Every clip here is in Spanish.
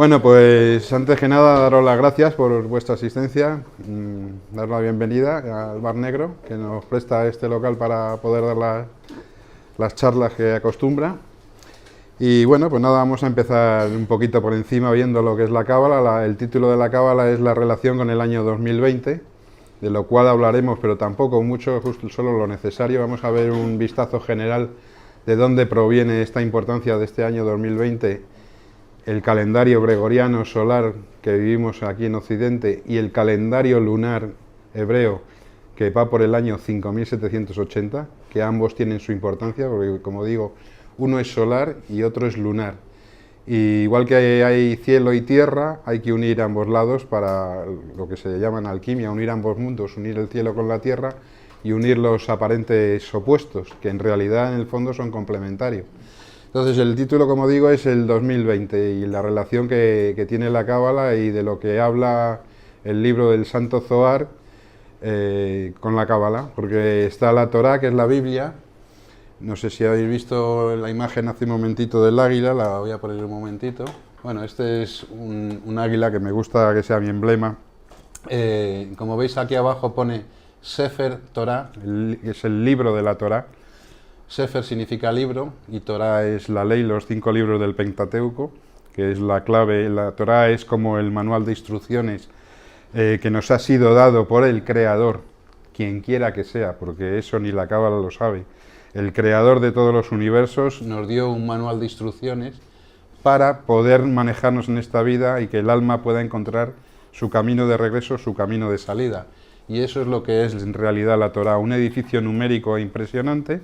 Bueno, pues antes que nada daros las gracias por vuestra asistencia, dar la bienvenida al Bar Negro, que nos presta este local para poder dar las charlas que acostumbra. Y bueno, pues nada, vamos a empezar un poquito por encima viendo lo que es la Cábala. El título de la Cábala es la relación con el año 2020, de lo cual hablaremos, pero tampoco mucho, justo solo lo necesario. Vamos a ver un vistazo general de dónde proviene esta importancia de este año 2020, el calendario gregoriano solar que vivimos aquí en Occidente y el calendario lunar hebreo que va por el año 5780, que ambos tienen su importancia, porque como digo, uno es solar y otro es lunar. Y igual que hay cielo y tierra, hay que unir ambos lados para lo que se llama en alquimia, unir ambos mundos, unir el cielo con la tierra y unir los aparentes opuestos, que en realidad en el fondo son complementarios. Entonces el título, como digo, es el 2020 y la relación que tiene la Cábala y de lo que habla el libro del Santo Zohar con la Cábala, porque está la Torá, que es la Biblia. No sé si habéis visto la imagen hace un momentito del águila, la voy a poner un momentito. Bueno, este es un águila que me gusta que sea mi emblema. Como veis aquí abajo pone Sefer Torá, es el libro de la Torá. Sefer significa libro y Torá es la ley, los 5 libros del Pentateuco, que es la clave. La Torá es como el manual de instrucciones que nos ha sido dado por el Creador, quien quiera que sea, porque eso ni la Cábala lo sabe. El Creador de todos los universos nos dio un manual de instrucciones para poder manejarnos en esta vida y que el alma pueda encontrar su camino de regreso, su camino de salida. Y eso es lo que es en realidad la Torá, un edificio numérico impresionante,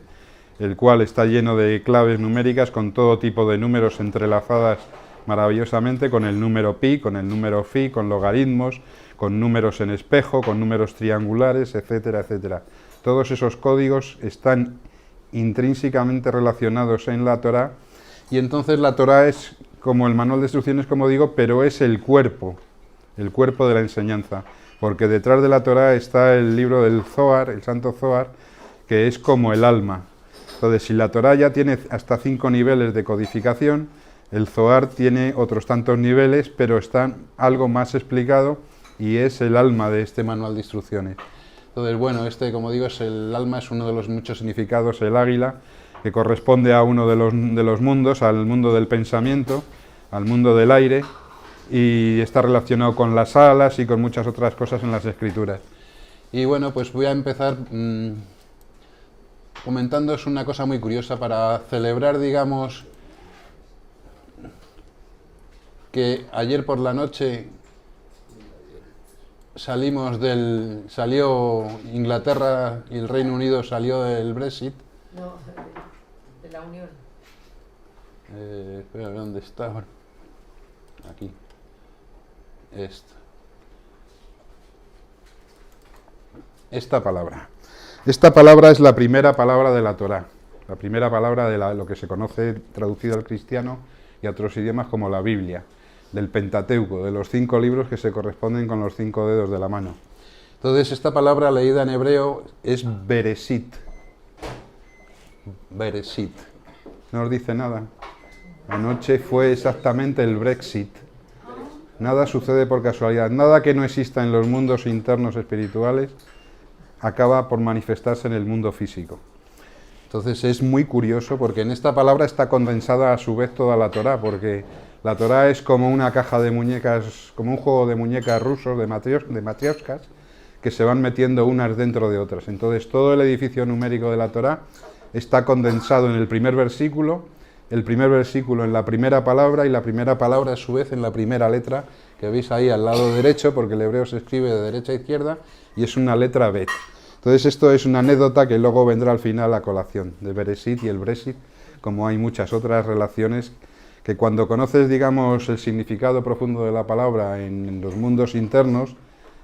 el cual está lleno de claves numéricas con todo tipo de números entrelazadas maravillosamente, con el número pi, con el número fi, con logaritmos, con números en espejo, con números triangulares, etcétera, etcétera. Todos esos códigos están intrínsecamente relacionados en la Torá, y entonces la Torá es como el manual de instrucciones, como digo, pero es el cuerpo de la enseñanza, porque detrás de la Torá está el libro del Zohar, el Santo Zohar, que es como el alma. Entonces, si la Torá ya tiene hasta 5 niveles de codificación, el Zohar tiene otros tantos niveles, pero está algo más explicado y es el alma de este manual de instrucciones. Entonces, bueno, como digo, el alma es uno de los muchos significados, el águila, que corresponde a uno de los mundos, al mundo del pensamiento, al mundo del aire, y está relacionado con las alas y con muchas otras cosas en las escrituras. Y bueno, pues voy a empezar comentándoos una cosa muy curiosa para celebrar, digamos, que ayer por la noche salió Inglaterra y el Reino Unido salió del Brexit. No, de la Unión. Espera, ¿dónde está? Aquí. Esta palabra. Esta palabra es la primera palabra de la Torá, la primera palabra de lo que se conoce traducido al cristiano y a otros idiomas como la Biblia, del Pentateuco, de los 5 libros que se corresponden con los 5 dedos de la mano. Entonces, esta palabra leída en hebreo es Bereshit. Bereshit. No os dice nada. Anoche fue exactamente el Brexit. Nada sucede por casualidad. Nada que no exista en los mundos internos espirituales acaba por manifestarse en el mundo físico. Entonces es muy curioso porque en esta palabra está condensada a su vez toda la Torá, porque la Torá es como una caja de muñecas, como un juego de muñecas rusos, de matrioscas, que se van metiendo unas dentro de otras. Entonces todo el edificio numérico de la Torá está condensado en el primer versículo en la primera palabra y la primera palabra a su vez en la primera letra, que veis ahí al lado derecho, porque el hebreo se escribe de derecha a izquierda y es una letra Bet. Entonces esto es una anécdota que luego vendrá al final a colación, de Bereshit y el Brexit, como hay muchas otras relaciones que cuando conoces, digamos, el significado profundo de la palabra en los mundos internos,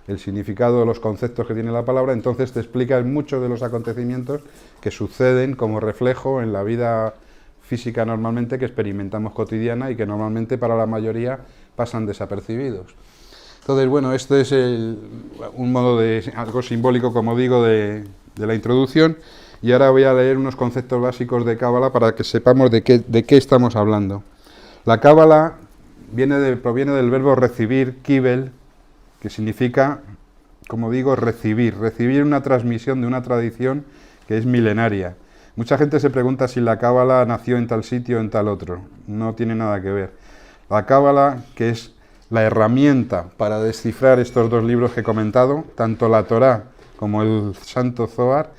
el significado de los conceptos que tiene la palabra, entonces te explicas muchos de los acontecimientos que suceden como reflejo en la vida física normalmente que experimentamos cotidiana y que normalmente para la mayoría pasan desapercibidos. Entonces, bueno, este es un modo de algo simbólico, como digo, de la introducción, y ahora voy a leer unos conceptos básicos de Cábala para que sepamos de qué estamos hablando. La Cábala proviene del verbo recibir, kibel, que significa, como digo, recibir una transmisión de una tradición que es milenaria. Mucha gente se pregunta si la Cábala nació en tal sitio o en tal otro. No tiene nada que ver. La Cábala, que es la herramienta para descifrar estos dos libros que he comentado, tanto la Torá como el Santo Zohar,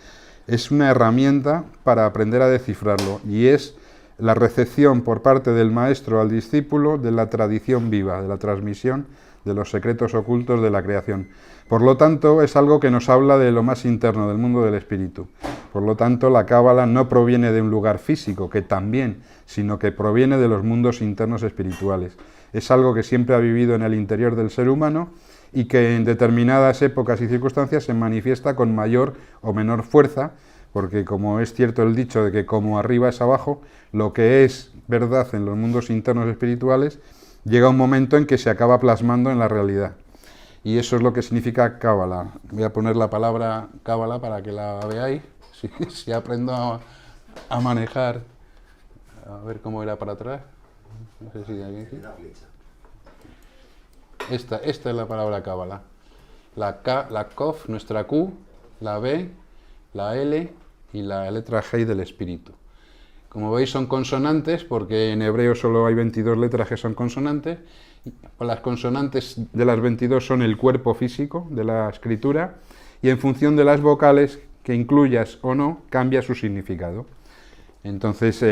es una herramienta para aprender a descifrarlo, y es la recepción por parte del maestro al discípulo de la tradición viva, de la transmisión de los secretos ocultos de la creación. Por lo tanto, es algo que nos habla de lo más interno, del mundo del espíritu. Por lo tanto, la Cábala no proviene de un lugar físico, que también, sino que proviene de los mundos internos espirituales. Es algo que siempre ha vivido en el interior del ser humano y que en determinadas épocas y circunstancias se manifiesta con mayor o menor fuerza, porque como es cierto el dicho de que como arriba es abajo, lo que es verdad en los mundos internos espirituales llega un momento en que se acaba plasmando en la realidad. Y eso es lo que significa Cábala. Voy a poner la palabra Cábala para que la veáis. Si aprendo a manejar, a ver cómo era para atrás. No sé si hay aquí. Esta es la palabra Cábala. La K, la Kof, nuestra Q, la B, la L y la letra G del espíritu. Como veis son consonantes, porque en hebreo solo hay 22 letras que son consonantes. Las consonantes de las 22 son el cuerpo físico de la escritura, y en función de las vocales que incluyas o no, cambia su significado. Entonces,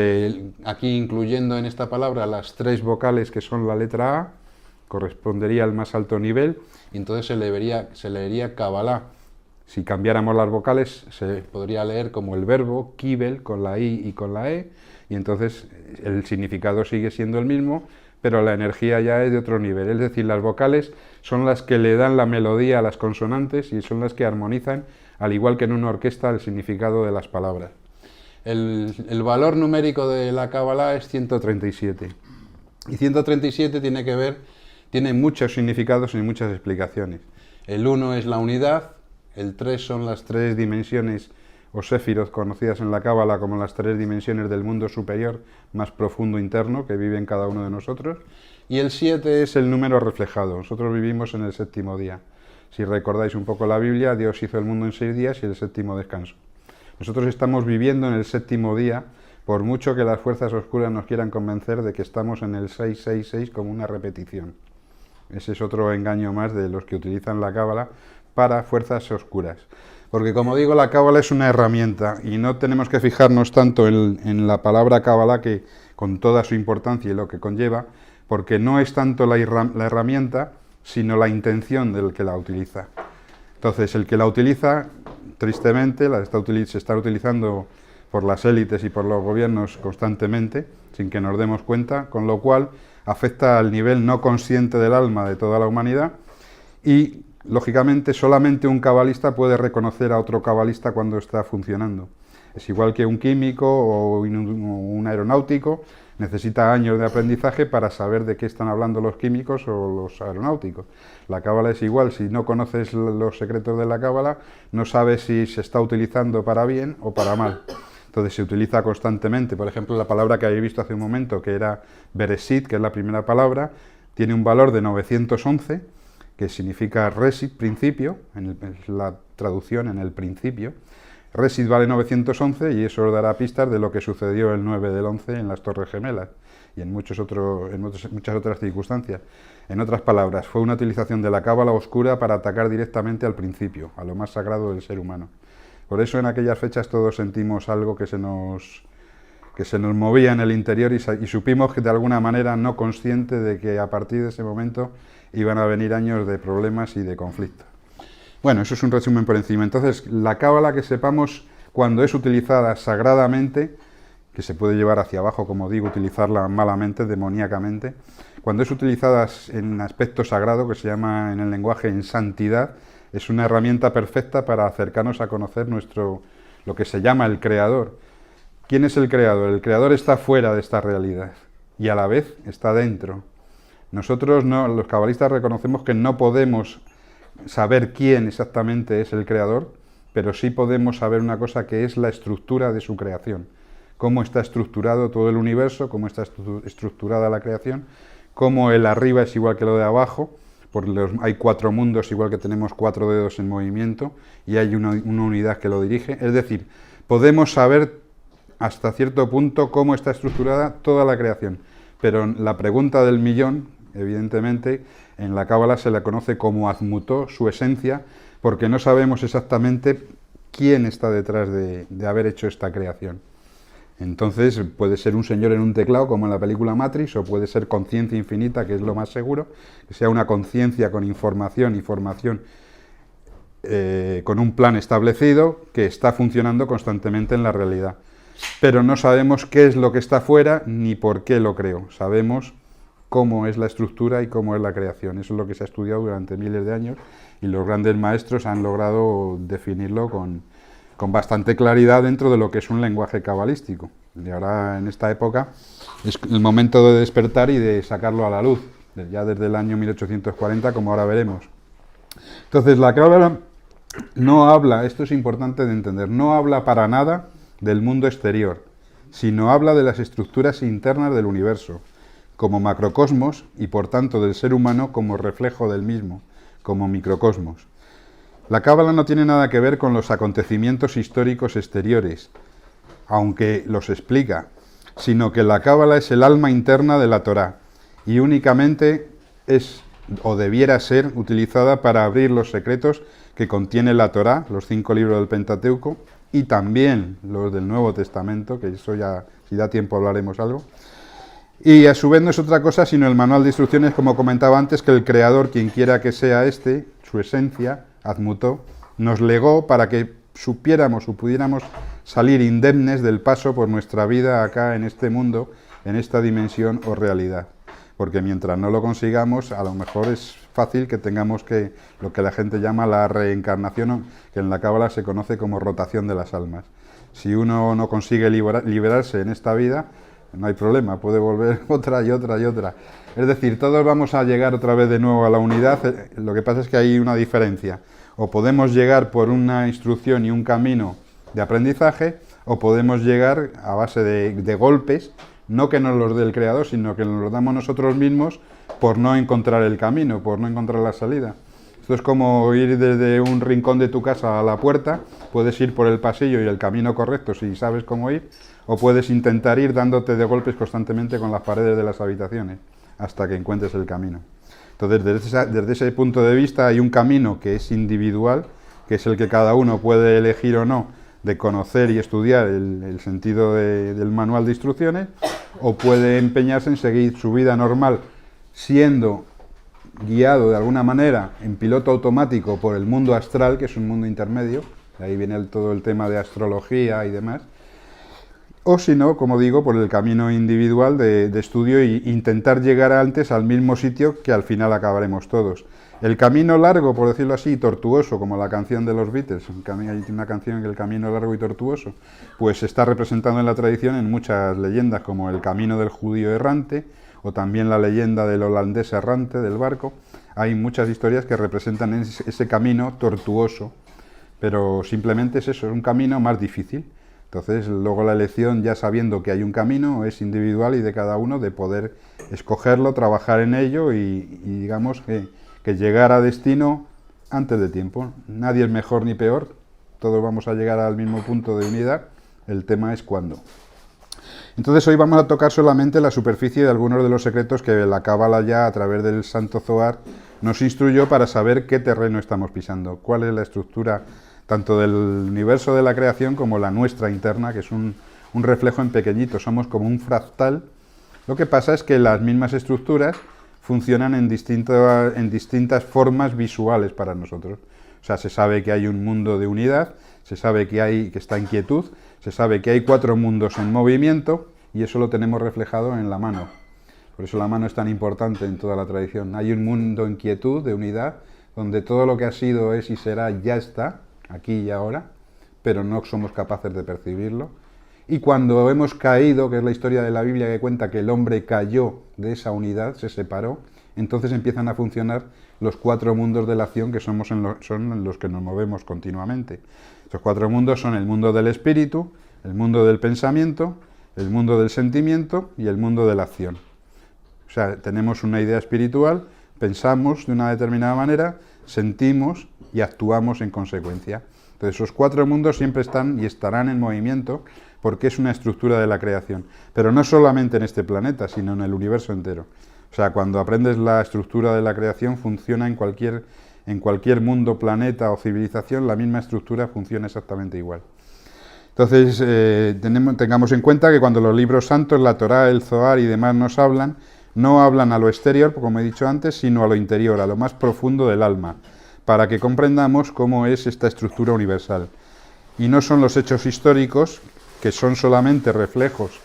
aquí incluyendo en esta palabra las 3 vocales que son la letra A, correspondería al más alto nivel, y entonces se leería Kabbalah. Si cambiáramos las vocales, se podría leer como el verbo, kibel, con la I y con la E, y entonces el significado sigue siendo el mismo, pero la energía ya es de otro nivel. Es decir, las vocales son las que le dan la melodía a las consonantes y son las que armonizan, al igual que en una orquesta, el significado de las palabras. El valor numérico de la Cábala es 137. Y 137 tiene muchos significados y muchas explicaciones. El 1 es la unidad, el 3 son las 3 dimensiones o séfiros conocidas en la Cábala como las 3 dimensiones del mundo superior más profundo interno que vive en cada uno de nosotros, y el 7 es el número reflejado. Nosotros vivimos en el séptimo día. Si recordáis un poco la Biblia, Dios hizo el mundo en 6 días y el séptimo descanso. Nosotros estamos viviendo en el séptimo día, por mucho que las fuerzas oscuras nos quieran convencer de que estamos en el 666 como una repetición. Ese es otro engaño más de los que utilizan la Cábala para fuerzas oscuras. Porque, como digo, la Cábala es una herramienta y no tenemos que fijarnos tanto en la palabra Cábala, que con toda su importancia y lo que conlleva, porque no es tanto la herramienta, sino la intención del que la utiliza. Entonces, el que la utiliza, tristemente, se está utilizando por las élites y por los gobiernos constantemente, sin que nos demos cuenta, con lo cual afecta al nivel no consciente del alma de toda la humanidad, y lógicamente solamente un cabalista puede reconocer a otro cabalista cuando está funcionando. Es igual que un químico o un aeronáutico, necesita años de aprendizaje para saber de qué están hablando los químicos o los aeronáuticos. La Cábala es igual. Si no conoces los secretos de la Cábala, no sabes si se está utilizando para bien o para mal. Entonces se utiliza constantemente. Por ejemplo, la palabra que habéis visto hace un momento, que era Bereshit, que es la primera palabra, tiene un valor de 911, que significa Resit, principio, la traducción en el principio. Resit vale 911 y eso os dará pistas de lo que sucedió el 9 del 11 en las Torres Gemelas y en muchas otras circunstancias. En otras palabras, fue una utilización de la Cábala oscura para atacar directamente al principio, a lo más sagrado del ser humano. Por eso en aquellas fechas todos sentimos algo que se nos movía en el interior y supimos que de alguna manera no consciente de que a partir de ese momento iban a venir años de problemas y de conflictos. Bueno, eso es un resumen por encima. Entonces, la Cábala, que sepamos, cuando es utilizada sagradamente, que se puede llevar hacia abajo, como digo, utilizarla malamente, demoníacamente, cuando es utilizada en aspecto sagrado, que se llama en el lenguaje en santidad, es una herramienta perfecta para acercarnos a conocer lo que se llama el Creador. ¿Quién es el Creador? El Creador está fuera de esta realidad y a la vez está dentro. Nosotros, los cabalistas, reconocemos que no podemos saber quién exactamente es el Creador, pero sí podemos saber una cosa, que es la estructura de su creación. Cómo está estructurado todo el universo, cómo está estructurada la creación, cómo el arriba es igual que lo de abajo, porque hay 4 mundos igual que tenemos 4 dedos en movimiento y hay una unidad que lo dirige. Es decir, podemos saber hasta cierto punto cómo está estructurada toda la creación, pero la pregunta del millón, evidentemente, en la Cábala se la conoce como Azmutó, su esencia, porque no sabemos exactamente quién está detrás de haber hecho esta creación. Entonces puede ser un señor en un teclado, como en la película Matrix, o puede ser conciencia infinita, que es lo más seguro, que sea una conciencia con información y formación con un plan establecido que está funcionando constantemente en la realidad. Pero no sabemos qué es lo que está fuera ni por qué lo creó. Sabemos cómo es la estructura y cómo es la creación. Eso es lo que se ha estudiado durante miles de años y los grandes maestros han logrado definirlo con bastante claridad dentro de lo que es un lenguaje cabalístico. Y ahora, en esta época, es el momento de despertar y de sacarlo a la luz, ya desde el año 1840, como ahora veremos. Entonces, la Cábala no habla, esto es importante de entender, no habla para nada del mundo exterior, sino habla de las estructuras internas del universo, como macrocosmos, y por tanto del ser humano como reflejo del mismo, como microcosmos. La Cábala no tiene nada que ver con los acontecimientos históricos exteriores, aunque los explica, sino que la Cábala es el alma interna de la Torá, y únicamente es, o debiera ser, utilizada para abrir los secretos que contiene la Torá, los 5 libros del Pentateuco, y también los del Nuevo Testamento, que eso ya, si da tiempo, hablaremos algo. Y a su vez no es otra cosa sino el manual de instrucciones, como comentaba antes, que el Creador, quien quiera que sea este, su esencia, Azmutó, nos legó para que supiéramos o pudiéramos salir indemnes del paso por nuestra vida acá en este mundo, en esta dimensión o realidad. Porque mientras no lo consigamos, a lo mejor es fácil que tengamos que lo que la gente llama la reencarnación, que en la Cábala se conoce como rotación de las almas. Si uno no consigue liberarse en esta vida, no hay problema, puede volver otra y otra y otra. Es decir, todos vamos a llegar otra vez de nuevo a la unidad, lo que pasa es que hay una diferencia. O podemos llegar por una instrucción y un camino de aprendizaje, o podemos llegar a base de golpes, no que nos los dé el Creador, sino que nos los damos nosotros mismos por no encontrar el camino, por no encontrar la salida. Esto es como ir desde un rincón de tu casa a la puerta, puedes ir por el pasillo y el camino correcto si sabes cómo ir, o puedes intentar ir dándote de golpes constantemente con las paredes de las habitaciones hasta que encuentres el camino. Entonces, desde ese punto de vista hay un camino que es individual, que es el que cada uno puede elegir o no, de conocer y estudiar el sentido del manual de instrucciones, o puede empeñarse en seguir su vida normal siendo guiado de alguna manera en piloto automático por el mundo astral, que es un mundo intermedio, de ahí viene todo el tema de astrología y demás, o si no, como digo, por el camino individual de estudio e intentar llegar antes al mismo sitio que al final acabaremos todos. El camino largo, por decirlo así, tortuoso, como la canción de los Beatles, hay una canción que el camino largo y tortuoso, pues se está representando en la tradición en muchas leyendas, como el camino del judío errante, o también la leyenda del holandés errante del barco. Hay muchas historias que representan ese camino tortuoso, pero simplemente es eso, es un camino más difícil. Entonces, luego la elección, ya sabiendo que hay un camino, es individual y de cada uno de poder escogerlo, trabajar en ello y digamos que llegar a destino antes de tiempo. Nadie es mejor ni peor, todos vamos a llegar al mismo punto de unidad, el tema es cuándo. Entonces hoy vamos a tocar solamente la superficie de algunos de los secretos que la Cábala ya a través del Santo Zohar nos instruyó para saber qué terreno estamos pisando, cuál es la estructura tanto del universo de la creación como la nuestra interna, que es un reflejo en pequeñito, somos como un fractal. Lo que pasa es que las mismas estructuras funcionan en distintas formas visuales para nosotros. O sea, se sabe que hay un mundo de unidad, se sabe que está en quietud, se sabe que hay 4 mundos en movimiento, y eso lo tenemos reflejado en la mano. Por eso la mano es tan importante en toda la tradición. Hay un mundo en quietud, de unidad, donde todo lo que ha sido, es y será, ya está, aquí y ahora, pero no somos capaces de percibirlo. Y cuando hemos caído, que es la historia de la Biblia que cuenta que el hombre cayó de esa unidad, se separó, entonces empiezan a funcionar los 4 mundos de la acción que son en los que nos movemos continuamente. Estos 4 mundos son el mundo del espíritu, el mundo del pensamiento, el mundo del sentimiento y el mundo de la acción. sea, tenemos una idea espiritual, pensamos de una determinada manera, sentimos y actuamos en consecuencia. Entonces, esos 4 mundos siempre están y estarán en movimiento porque es una estructura de la creación. Pero no solamente en este planeta, sino en el universo entero. O sea, cuando aprendes la estructura de la creación, funciona en cualquier mundo, planeta o civilización, la misma estructura funciona exactamente igual. Entonces, tengamos en cuenta que cuando los libros santos, la Torá, el Zohar y demás nos hablan, no hablan a lo exterior, como he dicho antes, sino a lo interior, a lo más profundo del alma, para que comprendamos cómo es esta estructura universal. Y no son los hechos históricos, que son solamente reflejos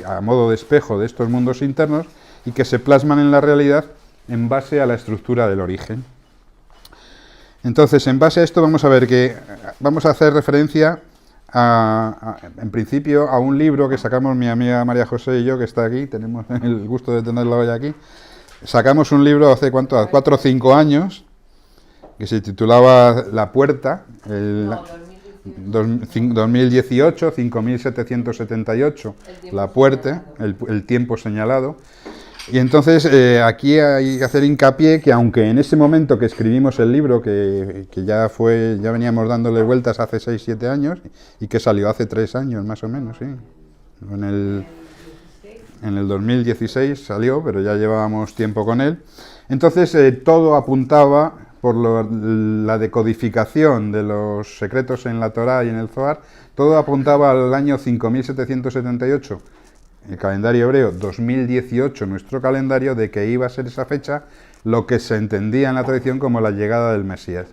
a modo de espejo de estos mundos internos, y que se plasman en la realidad en base a la estructura del origen. Entonces, en base a esto vamos a ver que vamos a hacer referencia en principio a un libro que sacamos mi amiga María José y yo, que está aquí, tenemos el gusto de tenerla hoy aquí. Sacamos un libro hace 4 o 5 años, que se titulaba La Puerta, 2018, 5778, La Puerta, el tiempo señalado. Y entonces aquí hay que hacer hincapié que aunque en ese momento que escribimos el libro, que ya veníamos dándole vueltas hace 6-7 años, y que salió hace 3 años más o menos, sí. En el 2016 salió, pero ya llevábamos tiempo con él. Entonces todo apuntaba, por la decodificación de los secretos en la Torá y en el Zohar, todo apuntaba al año 5778, el calendario hebreo, 2018, nuestro calendario, de que iba a ser esa fecha lo que se entendía en la tradición como la llegada del Mesías.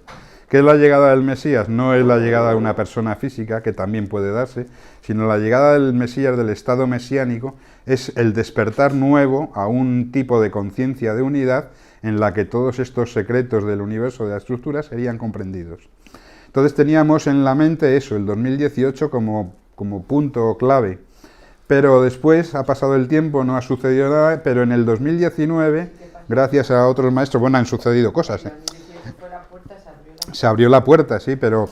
¿Qué es la llegada del Mesías? No es la llegada de una persona física, que también puede darse, sino la llegada del Mesías, del estado mesiánico, es el despertar nuevo a un tipo de conciencia de unidad en la que todos estos secretos del universo, de la estructura, serían comprendidos. Entonces teníamos en la mente eso, el 2018 como punto clave. Pero después ha pasado el tiempo, no ha sucedido nada, pero en el 2019, gracias a otros maestros, bueno, han sucedido cosas. Se abrió la puerta, sí, pero,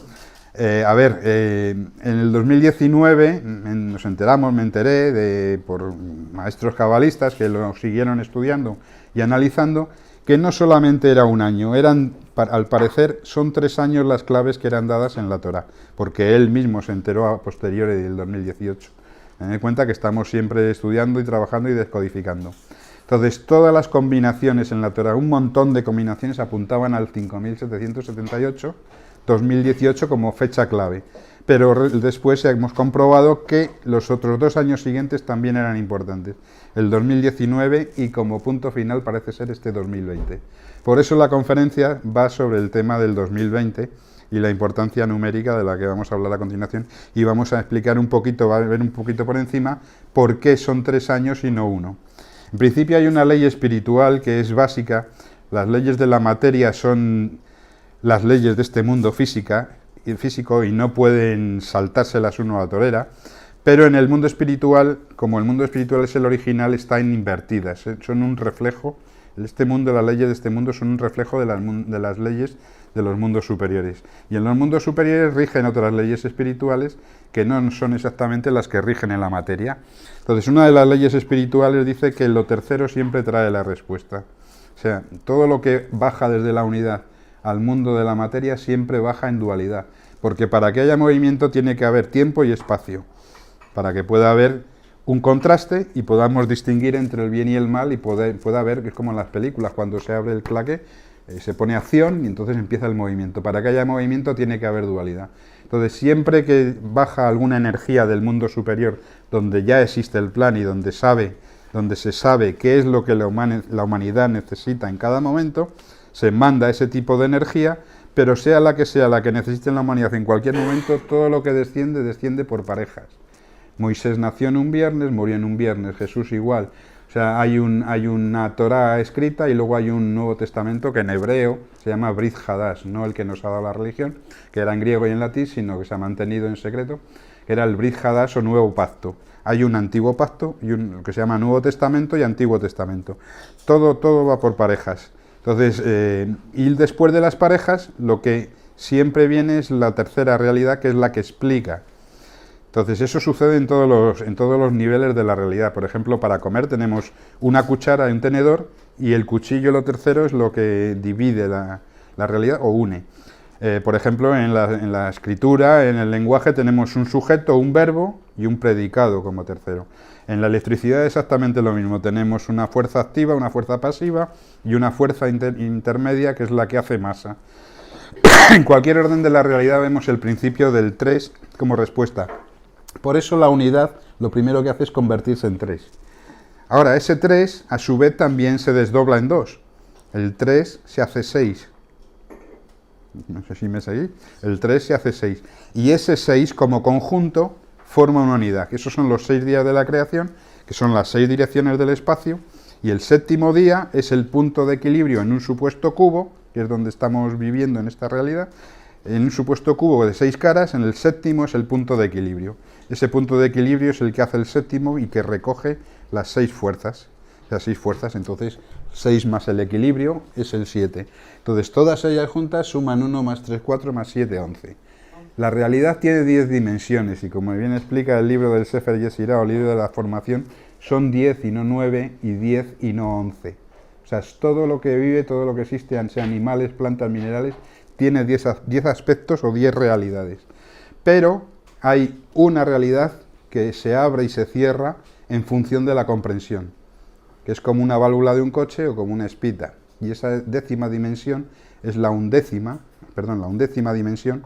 en el 2019 nos enteramos, me enteré, por maestros cabalistas que lo siguieron estudiando y analizando, que no solamente era un año, al parecer son 3 años las claves que eran dadas en la Torá, porque él mismo se enteró a posteriori del 2018. Tened en cuenta que estamos siempre estudiando y trabajando y descodificando. Entonces, todas las combinaciones en la Torá, un montón de combinaciones apuntaban al 5778, 2018 como fecha clave. Pero después hemos comprobado que los otros 2 años siguientes también eran importantes. El 2019 y como punto final parece ser este 2020. Por eso la conferencia va sobre el tema del 2020, y la importancia numérica de la que vamos a hablar a continuación, y vamos a explicar un poquito, va a ver un poquito por encima, por qué son 3 años y no 1. En principio hay una ley espiritual que es básica. Las leyes de la materia son las leyes de este mundo físico y no pueden saltárselas uno a la torera, pero en el mundo espiritual, como el mundo espiritual es el original, están invertidas, son un reflejo. Este mundo, las leyes de este mundo son un reflejo de las leyes de los mundos superiores. Y en los mundos superiores rigen otras leyes espirituales que no son exactamente las que rigen en la materia. Entonces, una de las leyes espirituales dice que lo tercero siempre trae la respuesta. O sea, todo lo que baja desde la unidad al mundo de la materia siempre baja en dualidad. Porque para que haya movimiento tiene que haber tiempo y espacio. Para que pueda haber un contraste y podamos distinguir entre el bien y el mal, y pueda haber, que es como en las películas, cuando se abre el claque, se pone acción y entonces empieza el movimiento. Para que haya movimiento tiene que haber dualidad. Entonces, siempre que baja alguna energía del mundo superior, donde ya existe el plan y donde se sabe qué es lo que la humanidad necesita en cada momento, se manda ese tipo de energía, pero sea la que necesite la humanidad en cualquier momento, todo lo que desciende por parejas. Moisés nació en un viernes, murió en un viernes, Jesús igual. O sea, hay una Torá escrita y luego hay un Nuevo Testamento que en hebreo se llama Brit Hadash, no el que nos ha dado la religión, que era en griego y en latín, sino que se ha mantenido en secreto, que era el Brit Hadash o Nuevo Pacto. Hay un Antiguo Pacto y un que se llama Nuevo Testamento y Antiguo Testamento. Todo va por parejas. Entonces, y después de las parejas, lo que siempre viene es la tercera realidad, que es la que explica Entonces eso sucede en todos los niveles de la realidad. Por ejemplo, para comer tenemos una cuchara y un tenedor, y el cuchillo, lo tercero, es lo que divide la realidad o une. Por ejemplo, en la escritura, en el lenguaje, tenemos un sujeto, un verbo y un predicado como tercero. En la electricidad exactamente lo mismo, tenemos una fuerza activa, una fuerza pasiva y una fuerza intermedia, que es la que hace masa. En cualquier orden de la realidad vemos el principio del 3 como respuesta. Por eso la unidad lo primero que hace es convertirse en 3. Ahora, ese 3 a su vez también se desdobla en 2. El 3 se hace 6. No sé si me seguís. El 3 se hace 6. Y ese 6 como conjunto forma una unidad, que esos son los 6 días de la creación, que son las 6 direcciones del espacio, y el séptimo día es el punto de equilibrio en un supuesto cubo, que es donde estamos viviendo en esta realidad, en un supuesto cubo de 6 caras, en el séptimo es el punto de equilibrio. Ese punto de equilibrio es el que hace el séptimo y que recoge las 6 fuerzas. Las 6 fuerzas, entonces 6 más el equilibrio es el 7. Entonces todas ellas juntas suman 1 más 3, 4 más 7, 11. La realidad tiene 10 dimensiones y, como bien explica el libro del Sefer Yetzirah, o el libro de la formación, son 10 y no 9, y 10 y no 11. O sea, es todo lo que vive, todo lo que existe, sean animales, plantas, minerales, tiene 10 aspectos o 10 realidades. Pero hay una realidad que se abre y se cierra en función de la comprensión, que es como una válvula de un coche o como una espita. Y esa décima dimensión es la undécima dimensión,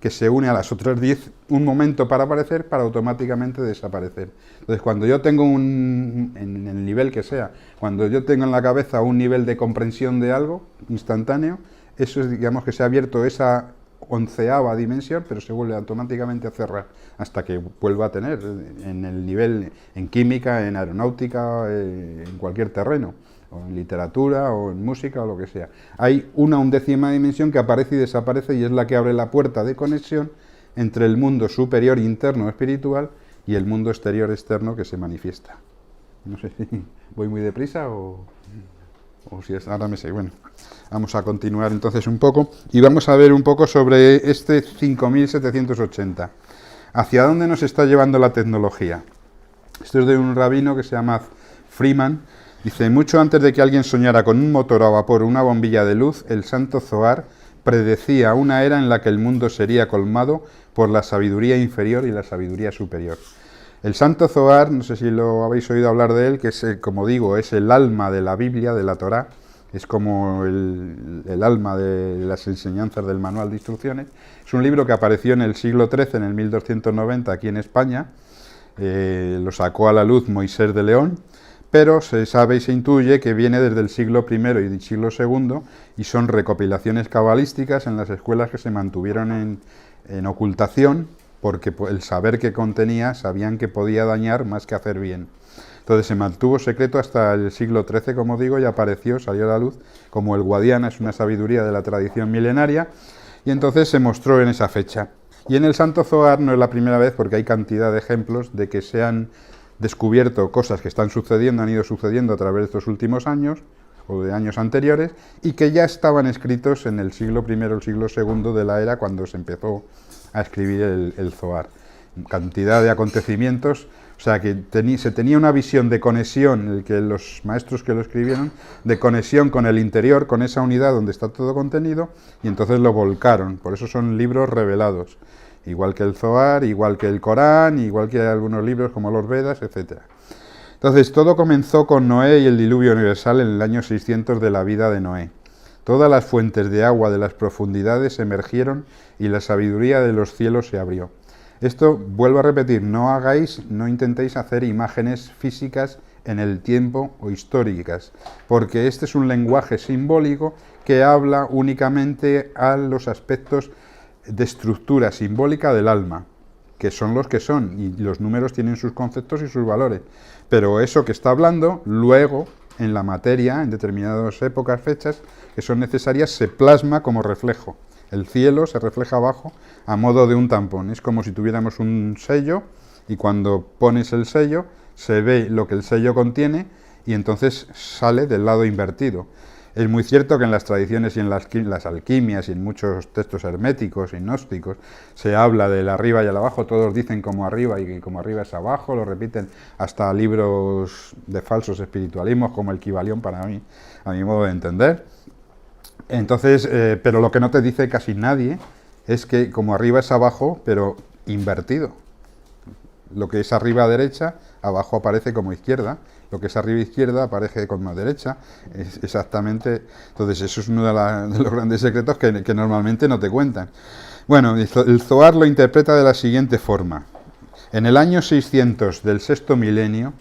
que se une a las otras 10 un momento para aparecer, para automáticamente desaparecer. Entonces, cuando yo tengo en el nivel que sea, cuando yo tengo en la cabeza un nivel de comprensión de algo instantáneo, eso es, digamos, que se ha abierto esa 11ª dimensión, pero se vuelve automáticamente a cerrar hasta que vuelva a tener en el nivel, en química, en aeronáutica, en cualquier terreno, o en literatura, o en música, o lo que sea. Hay una undécima dimensión que aparece y desaparece, y es la que abre la puerta de conexión entre el mundo superior interno espiritual y el mundo exterior externo que se manifiesta. No sé si voy muy deprisa o si es, ahora me sé. Bueno, vamos a continuar entonces un poco y vamos a ver un poco sobre este 5780. ¿Hacia dónde nos está llevando la tecnología? Esto es de un rabino que se llama Freeman. Dice: mucho antes de que alguien soñara con un motor a vapor o una bombilla de luz, el santo Zohar predecía una era en la que el mundo sería colmado por la sabiduría inferior y la sabiduría superior. El santo Zohar, no sé si lo habéis oído hablar de él, que es, como digo, es el alma de la Biblia, de la Torá, es como el alma de las enseñanzas del manual de instrucciones. Es un libro que apareció en el siglo XIII, en el 1290, aquí en España. Lo sacó a la luz Moisés de León, pero se sabe y se intuye que viene desde el siglo I y el siglo II, y son recopilaciones cabalísticas en las escuelas que se mantuvieron en ocultación, porque el saber que contenía sabían que podía dañar más que hacer bien. Entonces se mantuvo secreto hasta el siglo XIII, como digo, y apareció, salió a la luz, como el Guadiana, es una sabiduría de la tradición milenaria, y entonces se mostró en esa fecha. Y en el Santo Zohar no es la primera vez, porque hay cantidad de ejemplos de que se han descubierto cosas que están sucediendo, han ido sucediendo a través de estos últimos años, o de años anteriores, y que ya estaban escritos en el siglo I o el siglo II de la era, cuando se empezó a escribir el Zohar. Cantidad de acontecimientos, o sea que se tenía una visión de conexión, el que los maestros que lo escribieron, de conexión con el interior, con esa unidad donde está todo contenido, y entonces lo volcaron. Por eso son libros revelados, igual que el Zohar, igual que el Corán, igual que algunos libros como los Vedas, etc. Entonces todo comenzó con Noé y el diluvio universal en el año 600 de la vida de Noé. Todas las fuentes de agua de las profundidades emergieron y la sabiduría de los cielos se abrió. Esto, vuelvo a repetir, no intentéis hacer imágenes físicas en el tiempo o históricas, porque este es un lenguaje simbólico que habla únicamente a los aspectos de estructura simbólica del alma, que son los que son, y los números tienen sus conceptos y sus valores, pero eso que está hablando, luego, en la materia, en determinadas épocas, fechas, que son necesarias, se plasma como reflejo. El cielo se refleja abajo a modo de un tampón. Es como si tuviéramos un sello, y cuando pones el sello, se ve lo que el sello contiene, y entonces sale del lado invertido. Es muy cierto que en las tradiciones y en las alquimias y en muchos textos herméticos y gnósticos se habla del arriba y el abajo, todos dicen como arriba y como arriba es abajo, lo repiten hasta libros de falsos espiritualismos como el Kybalión para mí, a mi modo de entender. Entonces, pero lo que no te dice casi nadie es que como arriba es abajo, pero invertido. Lo que es arriba a derecha, abajo aparece como izquierda. Lo que es arriba izquierda aparece como derecha. Es exactamente. Entonces, eso es uno de los grandes secretos que normalmente no te cuentan. Bueno, el Zohar lo interpreta de la siguiente forma. En el año 600 del sexto milenio,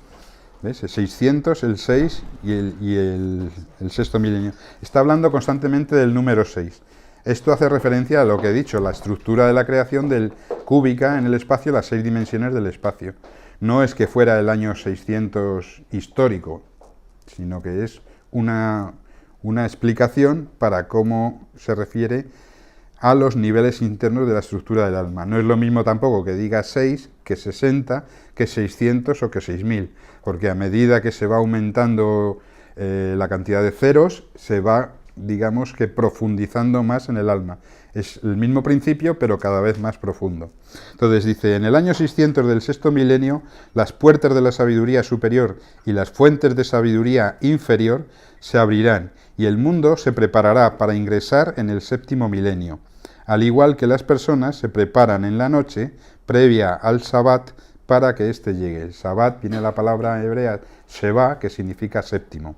¿ves? El 600, el 6 y el sexto milenio. Está hablando constantemente del número 6. Esto hace referencia a lo que he dicho, la estructura de la creación del cúbica en el espacio, las 6 dimensiones del espacio. No es que fuera el año 600 histórico, sino que es una explicación para cómo se refiere a los niveles internos de la estructura del alma. No es lo mismo tampoco que diga 6, que 60, que 600 o que 6000, porque a medida que se va aumentando la cantidad de ceros, se va, digamos que profundizando más en el alma. Es el mismo principio, pero cada vez más profundo. Entonces dice, en el año 600 del sexto milenio, las puertas de la sabiduría superior y las fuentes de sabiduría inferior se abrirán, y el mundo se preparará para ingresar en el séptimo milenio, al igual que las personas se preparan en la noche previa al Sabbat para que éste llegue. El Sabbat viene la palabra hebrea Sheva, que significa séptimo.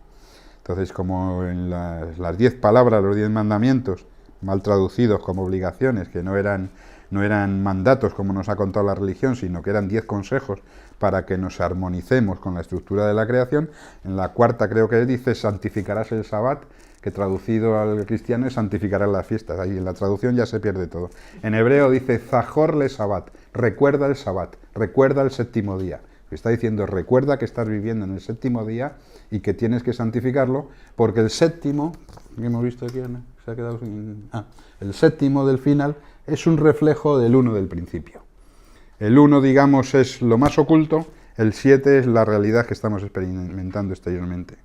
Entonces, como en las 10 palabras, los 10 mandamientos, mal traducidos como obligaciones, que no eran mandatos como nos ha contado la religión, sino que eran 10 consejos para que nos armonicemos con la estructura de la creación, en la cuarta creo que dice, santificarás el Sabbat, que traducido al cristiano es santificarás las fiestas. Ahí en la traducción ya se pierde todo. En hebreo dice, Zahor le Sabbat, recuerda el Sabbat, recuerda el séptimo día. Está diciendo, recuerda que estás viviendo en el séptimo día y que tienes que santificarlo, porque el séptimo, que hemos visto aquí, Ana, se ha quedado sin... el séptimo del final es un reflejo del 1 del principio. El 1, digamos, es lo más oculto, el 7 es la realidad que estamos experimentando exteriormente.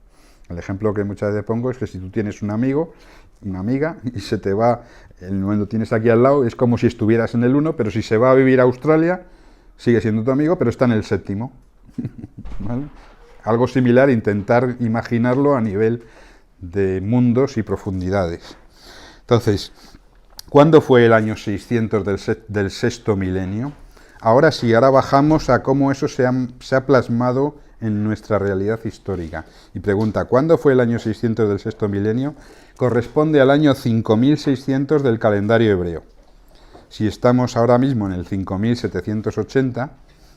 El ejemplo que muchas veces pongo es que si tú tienes un amigo, una amiga, y se te va, el momento tienes aquí al lado, es como si estuvieras en el 1, pero si se va a vivir a Australia, sigue siendo tu amigo, pero está en el séptimo. ¿Vale? Algo similar, intentar imaginarlo a nivel de mundos y profundidades. Entonces, ¿cuándo fue el año 600 del sexto milenio? Ahora sí, ahora bajamos a cómo eso se ha plasmado en nuestra realidad histórica. Y pregunta, ¿cuándo fue el año 600 del sexto milenio? Corresponde al año 5600 del calendario hebreo. Si estamos ahora mismo en el 5780,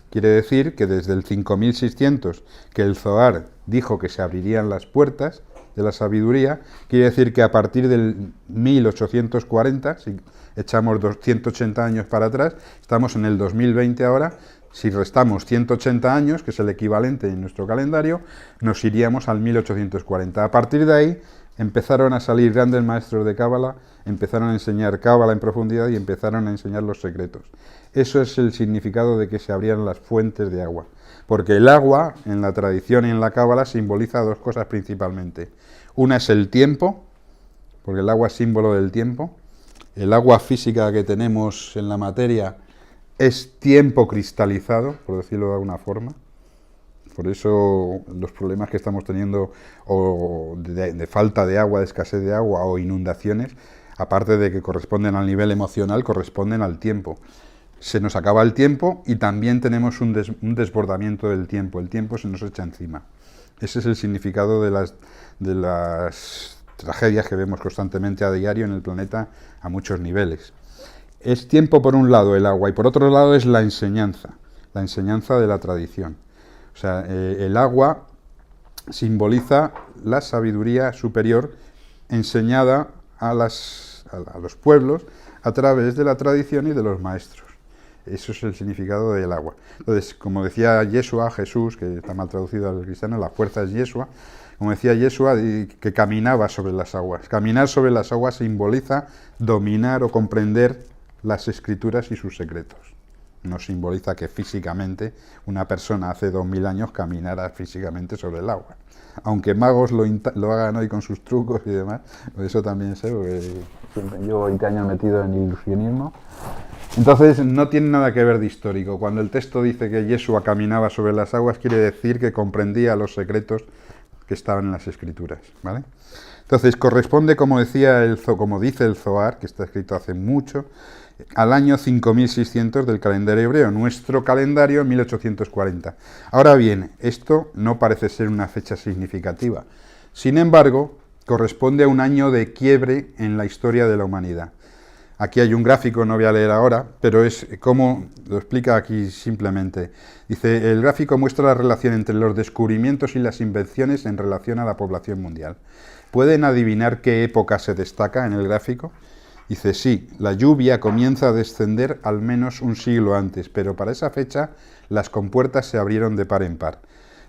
quiere decir que desde el 5600, que el Zohar dijo que se abrirían las puertas de la sabiduría, quiere decir que a partir del 1840, si echamos 180 años para atrás, estamos en el 2020 ahora, si restamos 180 años, que es el equivalente en nuestro calendario, nos iríamos al 1840. A partir de ahí empezaron a salir grandes maestros de Cábala, empezaron a enseñar Cábala en profundidad y empezaron a enseñar los secretos. Eso es el significado de que se abrían las fuentes de agua. Porque el agua, en la tradición y en la Cábala, simboliza dos cosas principalmente. Una es el tiempo, porque el agua es símbolo del tiempo. El agua física que tenemos en la materia es tiempo cristalizado, por decirlo de alguna forma. Por eso los problemas que estamos teniendo o de falta de agua, de escasez de agua o inundaciones, aparte de que corresponden al nivel emocional, corresponden al tiempo. Se nos acaba el tiempo y también tenemos un desbordamiento del tiempo. El tiempo se nos echa encima. Ese es el significado de las tragedias que vemos constantemente a diario en el planeta a muchos niveles. Es tiempo por un lado el agua y por otro lado es la enseñanza de la tradición. O sea, el agua simboliza la sabiduría superior enseñada a los pueblos a través de la tradición y de los maestros. Eso es el significado del agua. Entonces, como decía Yeshua, Jesús, que está mal traducido al cristiano, la fuerza es Yeshua, como decía Yeshua, que caminaba sobre las aguas. Caminar sobre las aguas simboliza dominar o comprender las escrituras y sus secretos. no simboliza que físicamente una persona hace 2000 años caminara físicamente sobre el agua. Aunque magos lo hagan hoy con sus trucos y demás, pues eso también sé, porque llevo 20 años metido en ilusionismo. Entonces no tiene nada que ver de histórico. Cuando el texto dice que Yeshua caminaba sobre las aguas, quiere decir que comprendía los secretos que estaban en las Escrituras, ¿vale? Entonces corresponde, como dice el Zohar, que está escrito hace mucho, al año 5600 del calendario hebreo, nuestro calendario 1840. Ahora bien, esto no parece ser una fecha significativa. Sin embargo, corresponde a un año de quiebre en la historia de la humanidad. Aquí hay un gráfico, no voy a leer ahora, pero es como lo explica aquí simplemente. Dice, el gráfico muestra la relación entre los descubrimientos y las invenciones en relación a la población mundial. ¿Pueden adivinar qué época se destaca en el gráfico? Dice, sí, la lluvia comienza a descender al menos un siglo antes, pero para esa fecha las compuertas se abrieron de par en par.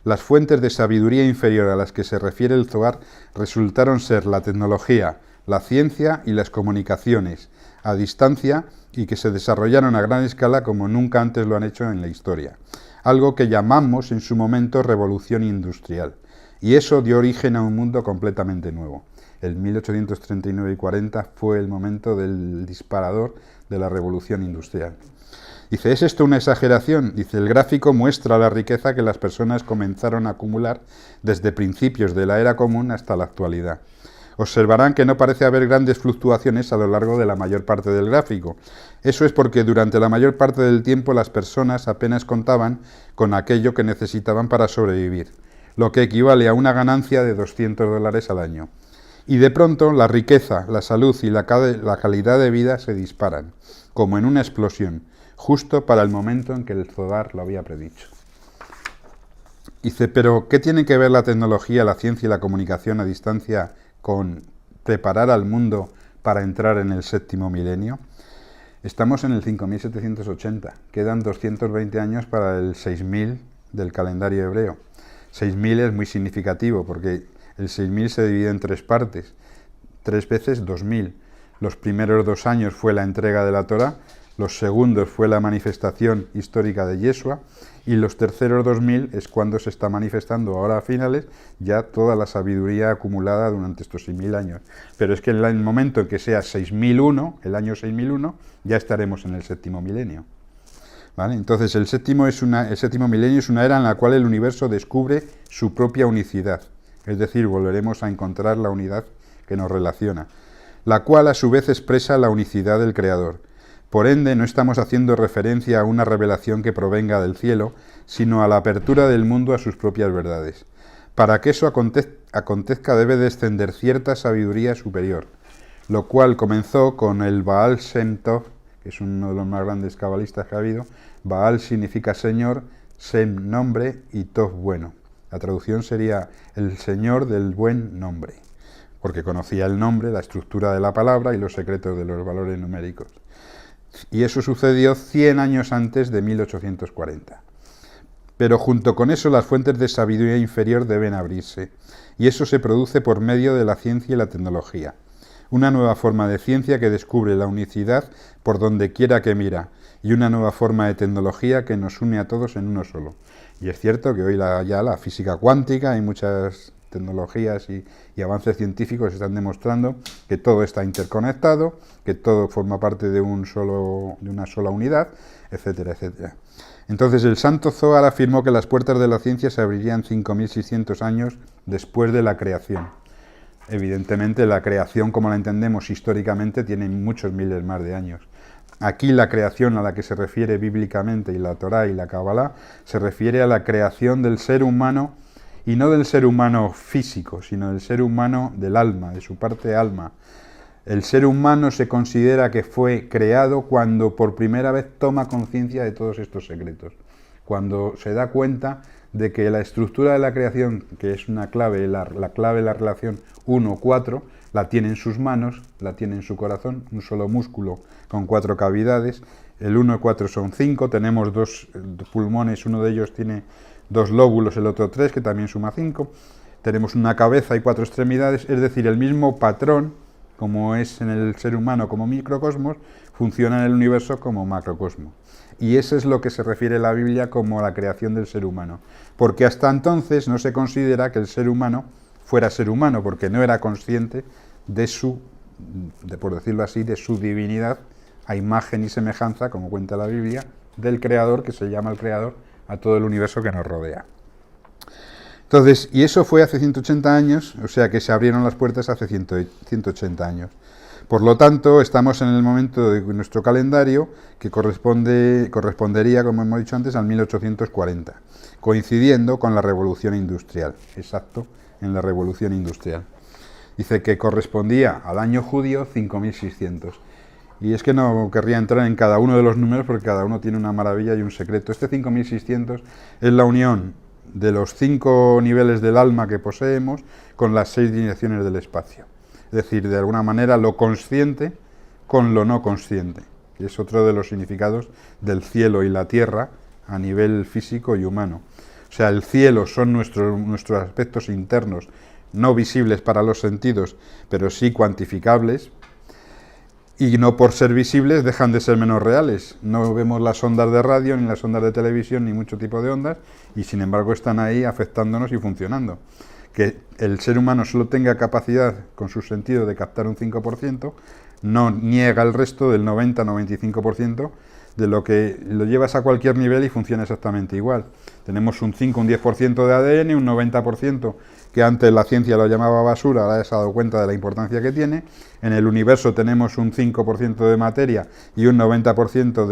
Las fuentes de sabiduría inferior a las que se refiere el Zohar resultaron ser la tecnología, la ciencia y las comunicaciones a distancia y que se desarrollaron a gran escala como nunca antes lo han hecho en la historia. Algo que llamamos en su momento revolución industrial. Y eso dio origen a un mundo completamente nuevo. El 1839 y 40 fue el momento del disparador de la revolución industrial. Dice, ¿es esto una exageración? Dice, el gráfico muestra la riqueza que las personas comenzaron a acumular desde principios de la era común hasta la actualidad. Observarán que no parece haber grandes fluctuaciones a lo largo de la mayor parte del gráfico. Eso es porque durante la mayor parte del tiempo las personas apenas contaban con aquello que necesitaban para sobrevivir, lo que equivale a una ganancia de $200 al año. Y de pronto la riqueza, la salud y la calidad de vida se disparan, como en una explosión, justo para el momento en que el Zohar lo había predicho. Dice, pero ¿qué tienen que ver la tecnología, la ciencia y la comunicación a distancia con preparar al mundo para entrar en el séptimo milenio? Estamos en el 5780, quedan 220 años para el 6000 del calendario hebreo. 6000 es muy significativo porque el 6000 se divide en tres partes, 3 veces 2000. Los primeros 2 años fue la entrega de la Torá, los segundos fue la manifestación histórica de Yeshua, y los terceros 2000 es cuando se está manifestando ahora a finales ya toda la sabiduría acumulada durante estos 6000 años. Pero es que en el momento en que sea 6001, el año 6001, ya estaremos en el séptimo milenio. ¿Vale? Entonces el séptimo milenio es una era en la cual el universo descubre su propia unicidad, es decir, volveremos a encontrar la unidad que nos relaciona, la cual a su vez expresa la unicidad del Creador. Por ende, no estamos haciendo referencia a una revelación que provenga del cielo, sino a la apertura del mundo a sus propias verdades. Para que eso acontezca debe descender cierta sabiduría superior, lo cual comenzó con el Baal Shem Tov, que es uno de los más grandes cabalistas que ha habido. Baal significa Señor, Shem nombre y Tov bueno. La traducción sería el Señor del buen nombre, porque conocía el nombre, la estructura de la palabra y los secretos de los valores numéricos. Y eso sucedió 100 años antes de 1840. Pero junto con eso las fuentes de sabiduría inferior deben abrirse, y eso se produce por medio de la ciencia y la tecnología. Una nueva forma de ciencia que descubre la unicidad por donde quiera que mira, y una nueva forma de tecnología que nos une a todos en uno solo. Y es cierto que hoy ya la física cuántica y muchas tecnologías y avances científicos están demostrando que todo está interconectado, que todo forma parte de una sola unidad, etcétera, etcétera. Entonces el Santo Zohar afirmó que las puertas de la ciencia se abrirían 5600 años después de la creación. Evidentemente la creación, como la entendemos históricamente, tiene muchos miles más de años. Aquí la creación a la que se refiere bíblicamente, y la Torá y la Kabbalah, se refiere a la creación del ser humano, y no del ser humano físico, sino del ser humano del alma, de su parte alma. El ser humano se considera que fue creado cuando por primera vez toma conciencia de todos estos secretos, cuando se da cuenta de que la estructura de la creación, que es una clave, la clave de la relación 1-4, la tiene en sus manos, la tiene en su corazón, un solo músculo con 4 cavidades, el 1 y 4 son 5, tenemos 2 pulmones, uno de ellos tiene 2 lóbulos, el otro 3, que también suma 5, tenemos una cabeza y 4 extremidades, es decir, el mismo patrón como es en el ser humano como microcosmos, funciona en el universo como macrocosmos. Y eso es lo que se refiere la Biblia como la creación del ser humano. Porque hasta entonces no se considera que el ser humano fuera ser humano, porque no era consciente de su, por decirlo así, de su divinidad, a imagen y semejanza, como cuenta la Biblia, del Creador, que se llama el Creador, a todo el universo que nos rodea. Entonces, y eso fue hace 180 años, o sea que se abrieron las puertas hace 180 años. Por lo tanto, estamos en el momento de nuestro calendario que correspondería, como hemos dicho antes, al 1840, coincidiendo con la Revolución Industrial, exacto, en la Revolución Industrial. Dice que correspondía al año judío 5600. Y es que no querría entrar en cada uno de los números porque cada uno tiene una maravilla y un secreto. Este 5600 es la unión de los 5 niveles del alma que poseemos con las 6 direcciones del espacio. Es decir, de alguna manera lo consciente con lo no consciente, que es otro de los significados del cielo y la tierra a nivel físico y humano. O sea, el cielo son nuestros aspectos internos, no visibles para los sentidos, pero sí cuantificables, y no por ser visibles dejan de ser menos reales. No vemos las ondas de radio, ni las ondas de televisión, ni mucho tipo de ondas, y sin embargo están ahí afectándonos y funcionando. Que el ser humano solo tenga capacidad con sus sentidos de captar un 5%, no niega el resto del 90-95% de lo que lo llevas a cualquier nivel y funciona exactamente igual. Tenemos un 5, un 10% de ADN, un 90% que antes la ciencia lo llamaba basura, ahora se ha dado cuenta de la importancia que tiene. En el universo tenemos un 5% de materia y un 90%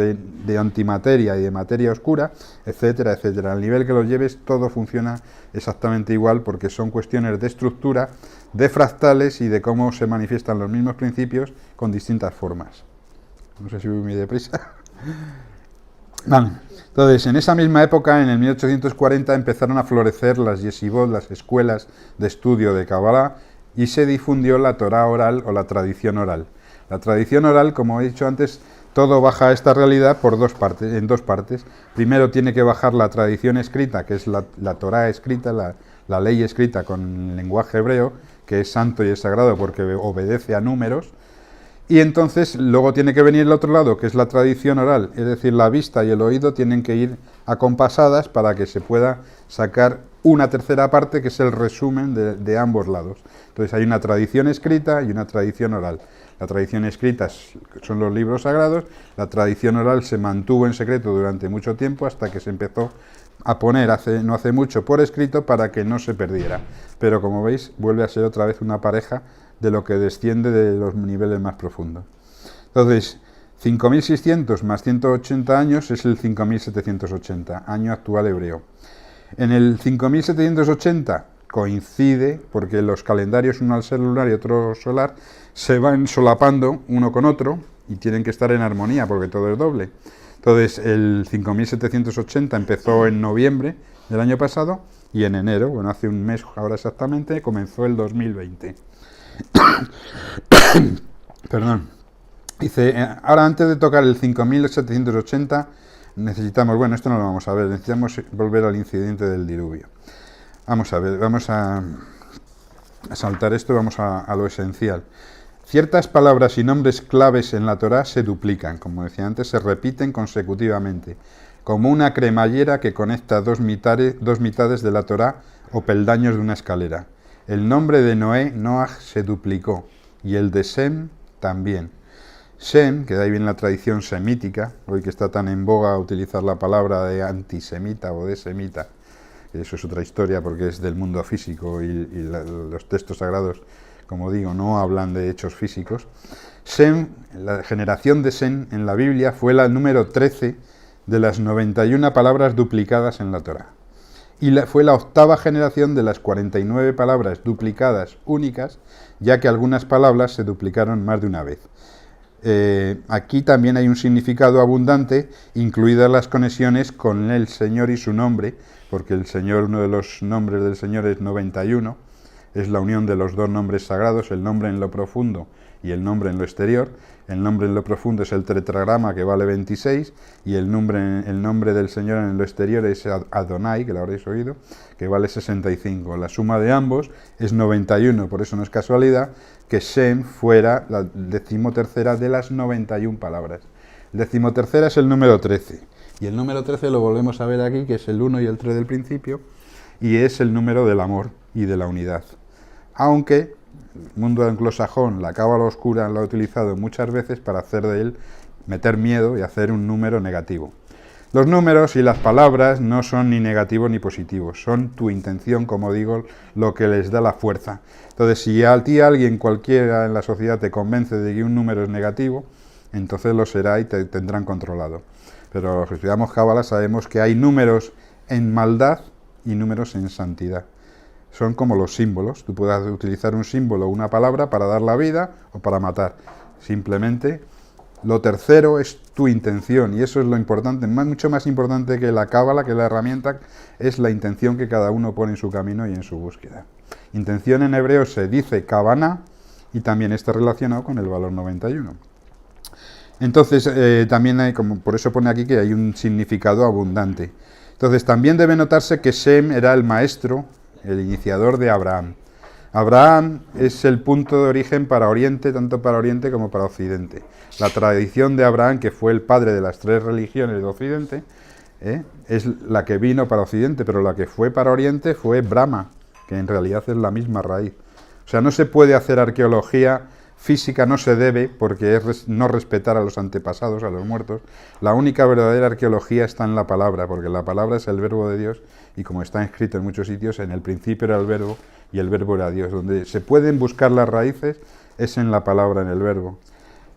de antimateria y de materia oscura, etcétera, etcétera. Al nivel que lo lleves, todo funciona exactamente igual porque son cuestiones de estructura, de fractales y de cómo se manifiestan los mismos principios con distintas formas. No sé si voy muy deprisa. Vale. Entonces, en esa misma época, en el 1840, empezaron a florecer las yeshivot, las escuelas de estudio de Kabbalah, y se difundió la Torá oral o la tradición oral. La tradición oral, como he dicho antes, todo baja a esta realidad en dos partes. Primero tiene que bajar la tradición escrita, que es la Torá escrita, la ley escrita con lenguaje hebreo, que es santo y es sagrado porque obedece a números. Y entonces luego tiene que venir el otro lado, que es la tradición oral, es decir, la vista y el oído tienen que ir acompasadas para que se pueda sacar una tercera parte, que es el resumen de ambos lados. Entonces hay una tradición escrita y una tradición oral. La tradición escrita son los libros sagrados, la tradición oral se mantuvo en secreto durante mucho tiempo hasta que se empezó a poner no hace mucho por escrito para que no se perdiera. Pero como veis, vuelve a ser otra vez una pareja de lo que desciende de los niveles más profundos. Entonces, 5.600 más 180 años es el 5.780, año actual hebreo. En el 5.780 coincide, porque los calendarios, uno al ser lunar y otro solar, se van solapando uno con otro y tienen que estar en armonía, porque todo es doble. Entonces, el 5.780 empezó en noviembre del año pasado y en enero, bueno, hace un mes ahora exactamente, comenzó el 2020. Perdón. Dice, ahora antes de tocar el 5.780 necesitamos, bueno, esto no lo vamos a ver, necesitamos volver al incidente del diluvio. Vamos a ver, vamos a saltar esto, vamos a lo esencial. Ciertas palabras y nombres claves en la Torá se duplican, como decía antes, se repiten consecutivamente, como una cremallera que conecta dos mitades de la Torá o peldaños de una escalera. El nombre de Noé, Noaj, se duplicó, y el de Sem también. Sem, que de ahí viene la tradición semítica, hoy que está tan en boga utilizar la palabra de antisemita o de semita, eso es otra historia porque es del mundo físico y los textos sagrados, como digo, no hablan de hechos físicos. Sem, la generación de Sem en la Biblia fue la número 13 de las 91 palabras duplicadas en la Torá. Y fue la octava generación de las 49 palabras duplicadas únicas, ya que algunas palabras se duplicaron más de una vez. Aquí también hay un significado abundante, incluidas las conexiones con el Señor y su nombre, porque el Señor, uno de los nombres del Señor es 91, es la unión de los dos nombres sagrados, el nombre en lo profundo y el nombre en lo exterior. El nombre en lo profundo es el tetragrama, que vale 26, y el nombre del Señor en lo exterior es Adonai, que lo habréis oído, que vale 65. La suma de ambos es 91, por eso no es casualidad que Shem fuera la 13ª de las 91 palabras. El 13ª es el número 13, y el número 13 lo volvemos a ver aquí, que es el 1 y el 3 del principio, y es el número del amor y de la unidad. Aunque el mundo anglosajón, la cábala oscura, lo ha utilizado muchas veces para hacer de él, meter miedo y hacer un número negativo. Los números y las palabras no son ni negativos ni positivos, son tu intención, como digo, lo que les da la fuerza. Entonces, si a ti alguien cualquiera en la sociedad te convence de que un número es negativo, entonces lo será y te tendrán controlado. Pero los que estudiamos cábala sabemos que hay números en maldad y números en santidad. Son como los símbolos. Tú puedes utilizar un símbolo o una palabra para dar la vida o para matar. Simplemente, lo tercero es tu intención, y eso es lo importante, mucho más importante que la cábala, que la herramienta, es la intención que cada uno pone en su camino y en su búsqueda. Intención en hebreo se dice kavaná, y también está relacionado con el valor 91. Entonces, también hay, como por eso pone aquí que hay un significado abundante. Entonces, también debe notarse que Shem era el maestro, el iniciador de Abraham. Abraham es el punto de origen para Oriente, tanto para Oriente como para Occidente. La tradición de Abraham, que fue el padre de las 3 religiones de Occidente, es la que vino para Occidente, pero la que fue para Oriente fue Brahma, que en realidad es la misma raíz. O sea, no se puede hacer arqueología física, no se debe, porque es no respetar a los antepasados, a los muertos. La única verdadera arqueología está en la palabra, porque la palabra es el verbo de Dios, y como está escrito en muchos sitios, en el principio era el verbo, y el verbo era Dios. Donde se pueden buscar las raíces es en la palabra, en el verbo.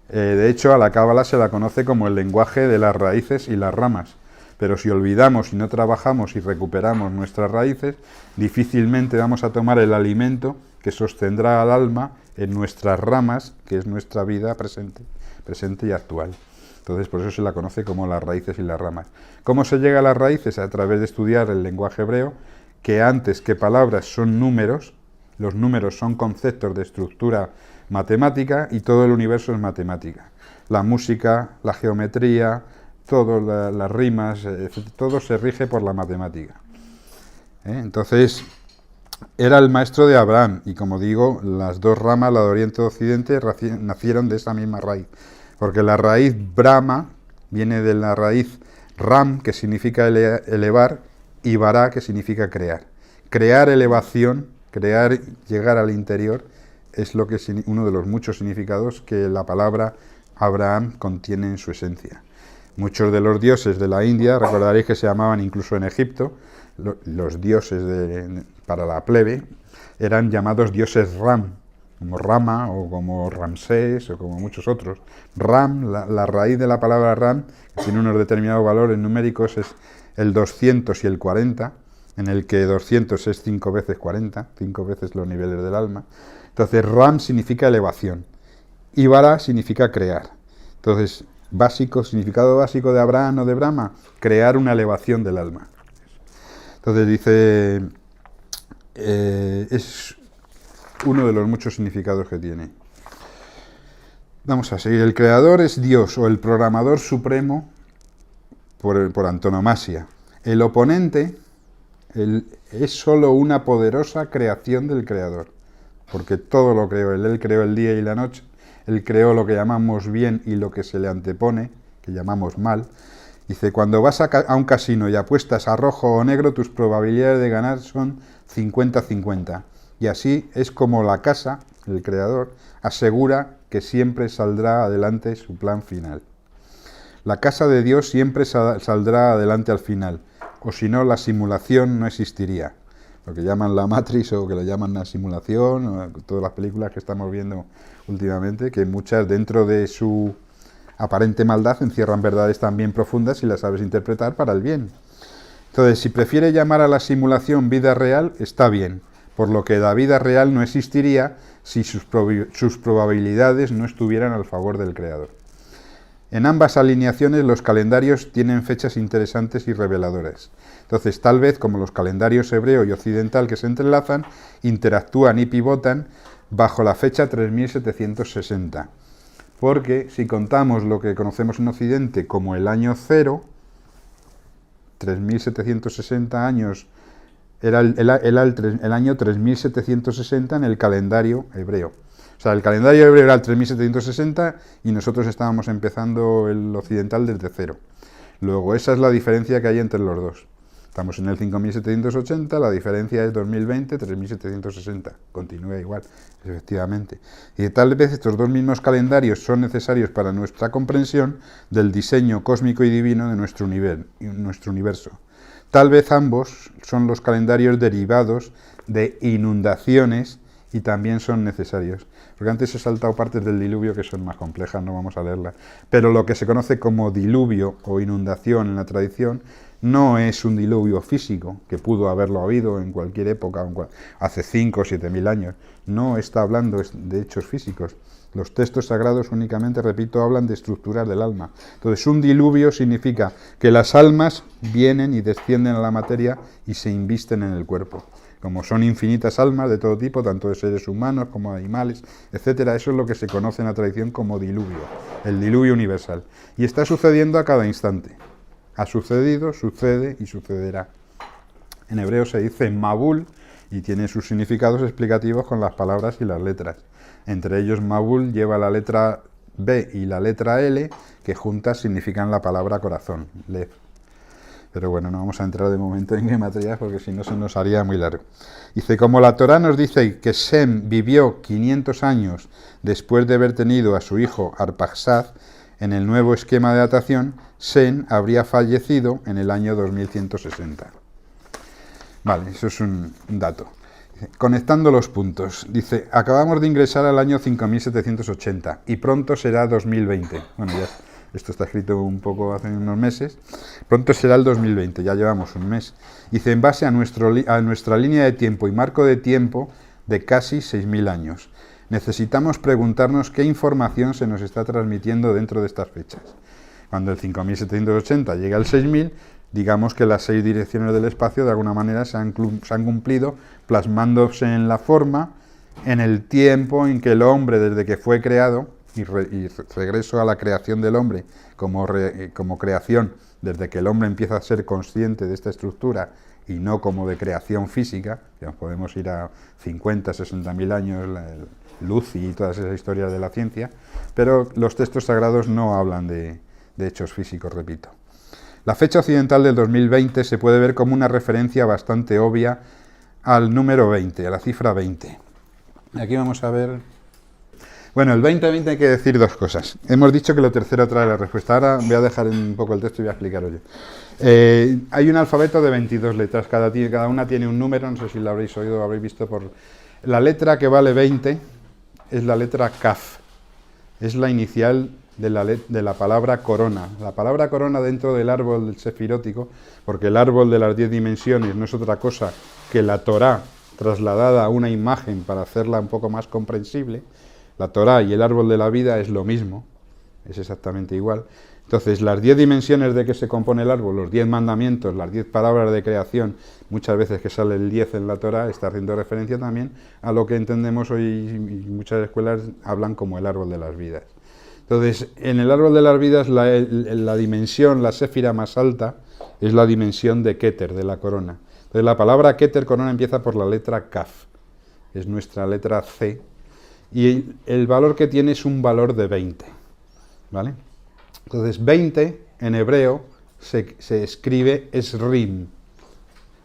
De hecho, a la cábala se la conoce como el lenguaje de las raíces y las ramas. Pero si olvidamos y no trabajamos y recuperamos nuestras raíces, difícilmente vamos a tomar el alimento que sostendrá al alma en nuestras ramas, que es nuestra vida presente y actual. Entonces, por eso se la conoce como las raíces y las ramas. ¿Cómo se llega a las raíces? A través de estudiar el lenguaje hebreo, que antes que palabras son números, los números son conceptos de estructura matemática y todo el universo es matemática. La música, la geometría, todas las rimas, todo se rige por la matemática. Entonces, era el maestro de Abraham, y como digo, las 2 ramas, la de Oriente y Occidente, nacieron de esa misma raíz. Porque la raíz Brahma viene de la raíz Ram, que significa elevar, y Bará, que significa crear. Crear elevación, llegar al interior, es lo que uno de los muchos significados que la palabra Abraham contiene en su esencia. Muchos de los dioses de la India, recordaréis que se llamaban incluso en Egipto, los dioses para la plebe, eran llamados dioses Ram, como Rama o como Ramsés o como muchos otros. Ram, la raíz de la palabra Ram, que tiene unos determinados valores numéricos, es el 200 y el 40, en el que 200 es 5 veces 40, 5 veces los niveles del alma. Entonces, Ram significa elevación, y Bara significa crear. Entonces, significado básico de Abraham o de Brahma, crear una elevación del alma. Entonces dice, es uno de los muchos significados que tiene. Vamos a seguir. El creador es Dios, o el programador supremo por antonomasia. El oponente es solo una poderosa creación del creador, porque todo lo creó él. Él creó el día y la noche, él creó lo que llamamos bien y lo que se le antepone, que llamamos mal. Dice, cuando vas a un casino y apuestas a rojo o negro, tus probabilidades de ganar son 50-50. Y así es como la casa, el creador, asegura que siempre saldrá adelante su plan final. La casa de Dios siempre saldrá adelante al final, o si no, la simulación no existiría. Lo que llaman la Matrix o que lo llaman la simulación, o todas las películas que estamos viendo últimamente, que muchas dentro de su aparente maldad encierran verdades también profundas si las sabes interpretar para el bien. Entonces, si prefiere llamar a la simulación vida real, está bien, por lo que la vida real no existiría si sus probabilidades no estuvieran al favor del Creador. En ambas alineaciones los calendarios tienen fechas interesantes y reveladoras. Entonces, tal vez como los calendarios hebreo y occidental que se entrelazan, interactúan y pivotan, bajo la fecha 3760. Porque si contamos lo que conocemos en Occidente como el año cero, 3760 años era el año 3760 en el calendario hebreo. O sea, el calendario hebreo era el 3760 y nosotros estábamos empezando el occidental desde cero. Luego, esa es la diferencia que hay entre los dos. Estamos en el 5780, la diferencia es 2020, 3760. Continúa igual, efectivamente. Y tal vez estos dos mismos calendarios son necesarios para nuestra comprensión del diseño cósmico y divino de nuestro universo. Tal vez ambos son los calendarios derivados de inundaciones y también son necesarios. Porque antes he saltado partes del diluvio que son más complejas, no vamos a leerlas. Pero lo que se conoce como diluvio o inundación en la tradición no es un diluvio físico, que pudo haberlo habido en cualquier época, hace 5 o 7 mil años. No está hablando de hechos físicos. Los textos sagrados únicamente, repito, hablan de estructuras del alma. Entonces, un diluvio significa que las almas vienen y descienden a la materia y se invisten en el cuerpo. Como son infinitas almas de todo tipo, tanto de seres humanos como de animales, etcétera, eso es lo que se conoce en la tradición como diluvio, el diluvio universal. Y está sucediendo a cada instante. Ha sucedido, sucede y sucederá. En hebreo se dice Mabul y tiene sus significados explicativos con las palabras y las letras. Entre ellos, Mabul lleva la letra B y la letra L, que juntas significan la palabra corazón, Lev. Pero bueno, no vamos a entrar de momento en gematrias porque si no se nos haría muy largo. Dice, como la Torá nos dice que Sem vivió 500 años después de haber tenido a su hijo Arpaxad, en el nuevo esquema de datación, Sem habría fallecido en el año 2160. Vale, eso es un dato. Conectando los puntos, dice, acabamos de ingresar al año 5780 y pronto será 2020. Bueno, ya esto está escrito un poco hace unos meses. Pronto será el 2020, ya llevamos un mes. Dice, en base a nuestra línea de tiempo y marco de tiempo de casi 6.000 años. Necesitamos preguntarnos qué información se nos está transmitiendo dentro de estas fechas. Cuando el 5780 llega al 6.000, digamos que las 6 direcciones del espacio de alguna manera se han cumplido, plasmándose en la forma, en el tiempo en que el hombre, desde que fue creado, y regreso a la creación del hombre como creación, desde que el hombre empieza a ser consciente de esta estructura y no como de creación física, que podemos ir a 50, 60.000 años, Lucy y todas esas historias de la ciencia, pero los textos sagrados no hablan de hechos físicos, repito. La fecha occidental del 2020 se puede ver como una referencia bastante obvia al número 20, a la cifra 20. Aquí vamos a ver... Bueno, el 2020 hay que decir dos cosas. Hemos dicho que lo tercero trae la respuesta. Ahora voy a dejar un poco el texto y voy a explicaros yo. Hay un alfabeto de 22 letras, cada una tiene un número, no sé si lo habréis oído o habréis visto por... La letra que vale 20 es la letra Kaf, es la inicial de la palabra corona. La palabra corona dentro del árbol del sefirótico, porque el árbol de las 10 dimensiones no es otra cosa que la Torá trasladada a una imagen para hacerla un poco más comprensible. La Torá y el árbol de la vida es lo mismo, es exactamente igual. Entonces, las 10 dimensiones de que se compone el árbol, los 10 mandamientos, las 10 palabras de creación, muchas veces que sale el 10 en la Torá, está haciendo referencia también a lo que entendemos hoy y muchas escuelas hablan como el árbol de las vidas. Entonces, en el árbol de las vidas, la dimensión, la séfira más alta, es la dimensión de Keter, de la corona. Entonces, la palabra Keter, corona, empieza por la letra Kaf, es nuestra letra C, y el valor que tiene es un valor de 20, ¿vale? Entonces, 20 en hebreo se escribe Esrim.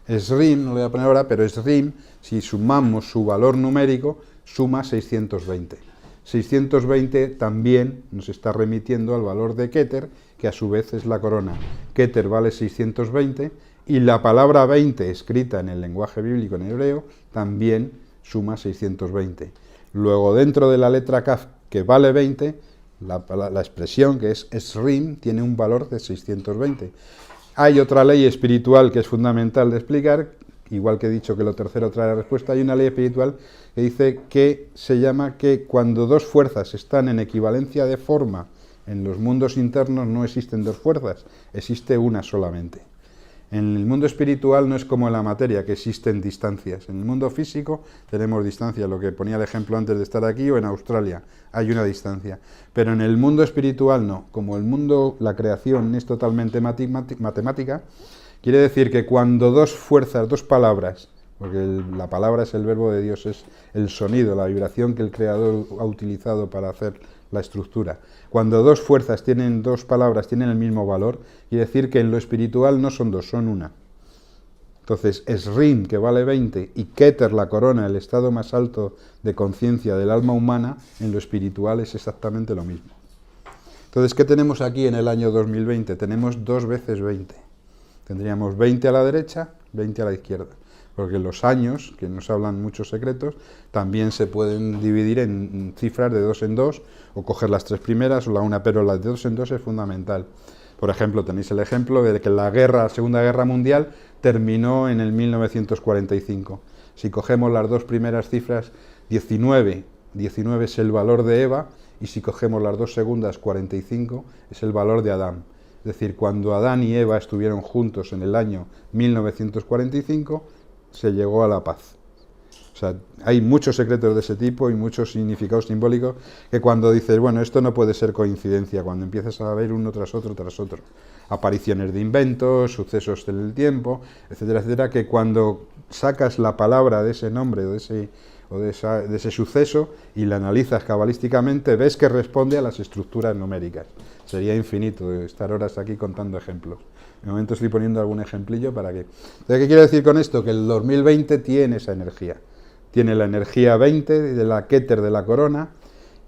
Esrim, no lo voy a poner ahora, pero Esrim, si sumamos su valor numérico, suma 620. 620 también nos está remitiendo al valor de Keter, que a su vez es la corona. Keter vale 620 y la palabra 20 escrita en el lenguaje bíblico en hebreo también suma 620. Luego, dentro de la letra Kaf, que vale 20, la expresión que es Esrim tiene un valor de 620. Hay otra ley espiritual que es fundamental de explicar, igual que he dicho que lo tercero trae la respuesta, hay una ley espiritual que dice que se llama que cuando dos fuerzas están en equivalencia de forma en los mundos internos no existen dos fuerzas, existe una solamente. En el mundo espiritual no es como en la materia, que existen distancias. En el mundo físico tenemos distancias, lo que ponía el ejemplo antes de estar aquí o en Australia, hay una distancia. Pero en el mundo espiritual no. Como el mundo, la creación es totalmente matemática, quiere decir que cuando dos fuerzas, dos palabras, porque la palabra es el verbo de Dios, es el sonido, la vibración que el Creador ha utilizado para hacer la estructura. Cuando dos fuerzas tienen dos palabras, tienen el mismo valor, quiere decir que en lo espiritual no son dos, son una. Entonces, Esrim, que vale 20, y Keter, la corona, el estado más alto de conciencia del alma humana, en lo espiritual es exactamente lo mismo. Entonces, ¿qué tenemos aquí en el año 2020? Tenemos 2 veces 20. Tendríamos 20 a la derecha, 20 a la izquierda. Porque los años, que nos hablan muchos secretos, también se pueden dividir en cifras de 2 en 2, o coger las 3 primeras o la una, pero las de 2 en 2 es fundamental. Por ejemplo, tenéis el ejemplo de que la Segunda Guerra Mundial terminó en el 1945. Si cogemos las 2 primeras cifras, 19 es el valor de Eva, y si cogemos las 2 segundas, 45, es el valor de Adán. Es decir, cuando Adán y Eva estuvieron juntos en el año 1945, se llegó a la paz. O sea, hay muchos secretos de ese tipo y muchos significados simbólicos que cuando dices, bueno, esto no puede ser coincidencia, cuando empiezas a ver uno tras otro, apariciones de inventos, sucesos del tiempo, etcétera, etcétera, que cuando sacas la palabra de ese nombre de ese suceso y la analizas cabalísticamente, ves que responde a las estructuras numéricas. Sería infinito estar horas aquí contando ejemplos. De momento estoy poniendo algún ejemplillo para que... Entonces, ¿qué quiero decir con esto? Que el 2020 tiene esa energía. Tiene la energía 20 de la Keter de la corona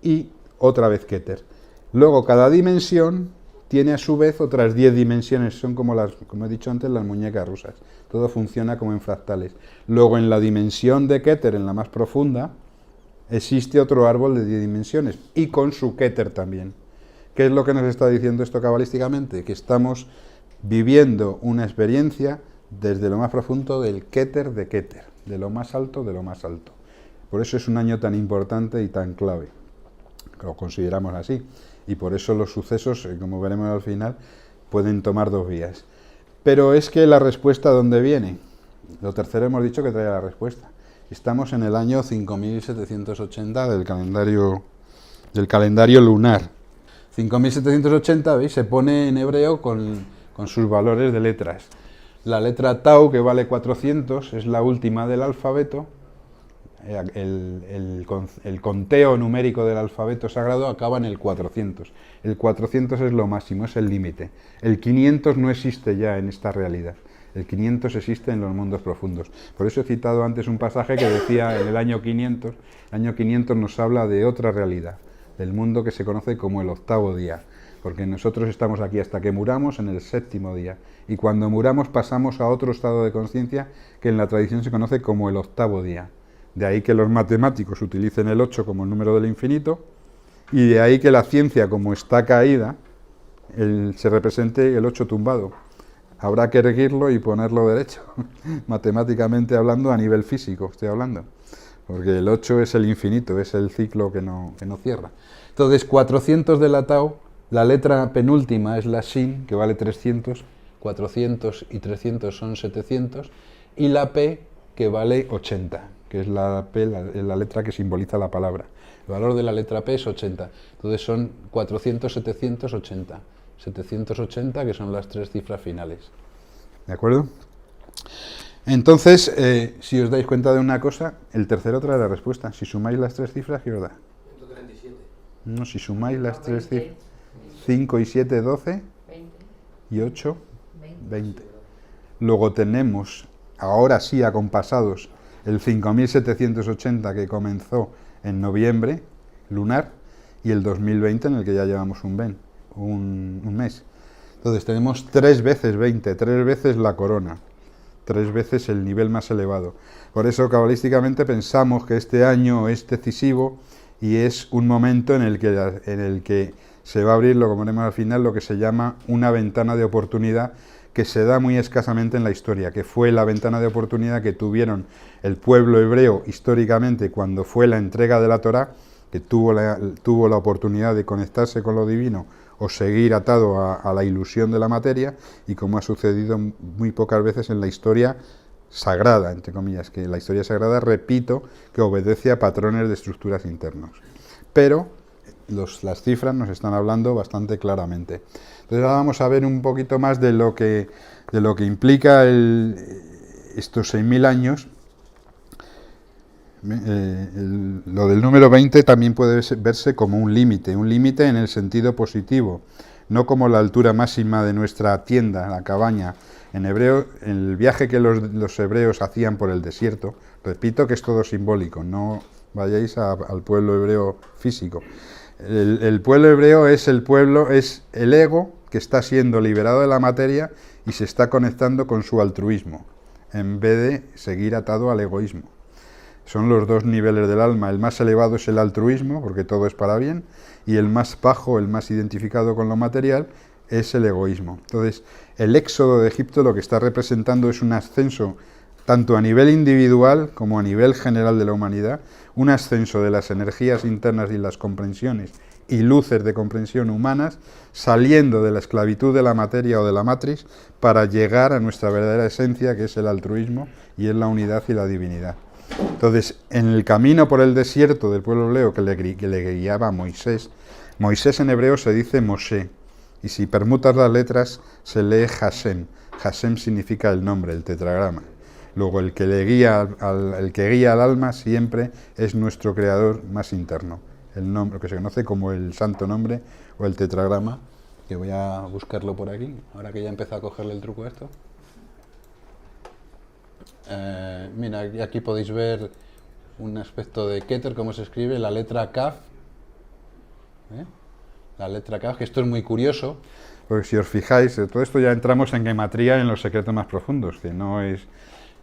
y otra vez Keter. Luego, cada dimensión tiene a su vez otras 10 dimensiones. Son como he dicho antes, las muñecas rusas. Todo funciona como en fractales. Luego, en la dimensión de Keter, en la más profunda, existe otro árbol de 10 dimensiones y con su Keter también. ¿Qué es lo que nos está diciendo esto cabalísticamente? Que estamos viviendo una experiencia desde lo más profundo del Keter de Keter, de lo más alto de lo más alto. Por eso es un año tan importante y tan clave, que lo consideramos así, y por eso los sucesos, como veremos al final, pueden tomar 2 vías. Pero es que la respuesta, ¿dónde viene? Lo tercero hemos dicho que trae la respuesta. Estamos en el año 5780 del calendario lunar. 5780, ¿veis? Se pone en hebreo con sus valores de letras. La letra Tau, que vale 400, es la última del alfabeto. El conteo numérico del alfabeto sagrado acaba en el 400. El 400 es lo máximo, es el límite. El 500 no existe ya en esta realidad. El 500 existe en los mundos profundos. Por eso he citado antes un pasaje que decía en el año 500. El año 500 nos habla de otra realidad, del mundo que se conoce como el 8º día. Porque nosotros estamos aquí hasta que muramos en el 7º día. Y cuando muramos pasamos a otro estado de conciencia que en la tradición se conoce como el 8º día. De ahí que los matemáticos utilicen el 8 como el número del infinito, y de ahí que la ciencia, como está caída, se represente el 8 tumbado. Habrá que erguirlo y ponerlo derecho, matemáticamente hablando, a nivel físico estoy hablando. Porque el 8 es el infinito, es el ciclo que no cierra. Entonces, 400 de la Tau, la letra penúltima es la Shin, que vale 300, 400 y 300 son 700, y la P, que vale 80, que es la P, la letra que simboliza la palabra. El valor de la letra P es 80, entonces son 400, 780. 780, que son las 3 cifras finales. ¿De acuerdo? Entonces, si os dais cuenta de una cosa, el tercero trae la respuesta. Si sumáis las 3 cifras, ¿qué os da? 137. No, si sumáis las 3 cifras, 5 y 7, 12, 20. y 8, 20. Luego tenemos, ahora sí acompasados, el 5780 que comenzó en noviembre, lunar, y el 2020 en el que ya llevamos un mes. Entonces tenemos 3 veces 20, 3 veces la corona, 3 veces el nivel más elevado. Por eso cabalísticamente pensamos que este año es decisivo y es un momento en el que se va a abrir, lo que veremos al final, lo que se llama una ventana de oportunidad que se da muy escasamente en la historia, que fue la ventana de oportunidad que tuvieron el pueblo hebreo históricamente cuando fue la entrega de la Torá, que tuvo la oportunidad de conectarse con lo divino o seguir atado a la ilusión de la materia, y como ha sucedido muy pocas veces en la historia sagrada, entre comillas, que la historia sagrada, repito, que obedece a patrones de estructuras internos. Pero las cifras nos están hablando bastante claramente. Entonces ahora vamos a ver un poquito más de lo que implica estos 6.000 años. Lo del número 20 también puede verse como un límite en el sentido positivo, no como la altura máxima de nuestra tienda, la cabaña. En hebreo, el viaje que los hebreos hacían por el desierto, repito que es todo simbólico, no vayáis al pueblo hebreo físico. El pueblo hebreo es el ego que está siendo liberado de la materia y se está conectando con su altruismo, en vez de seguir atado al egoísmo. Son los dos niveles del alma. El más elevado es el altruismo, porque todo es para bien, y el más bajo, el más identificado con lo material, es el egoísmo. Entonces, el éxodo de Egipto lo que está representando es un ascenso, tanto a nivel individual como a nivel general de la humanidad, un ascenso de las energías internas y las comprensiones y luces de comprensión humanas, saliendo de la esclavitud de la materia o de la matriz, para llegar a nuestra verdadera esencia, que es el altruismo, y es la unidad y la divinidad. Entonces, en el camino por el desierto del pueblo hebreo que le guiaba Moisés en hebreo se dice Moshe, y si permutas las letras se lee Hashem. Hashem significa el nombre, el tetragrama. Luego el que guía al alma siempre es nuestro creador más interno, el nombre que se conoce como el santo nombre o el tetragrama, que voy a buscarlo por aquí, ahora que ya empezó a cogerle el truco a esto. Mira, aquí podéis ver un aspecto de Keter, cómo se escribe, la letra Kaf. La letra Kaf, que esto es muy curioso. Porque si os fijáis, todo esto ya entramos en gematría, en los secretos más profundos, que no es...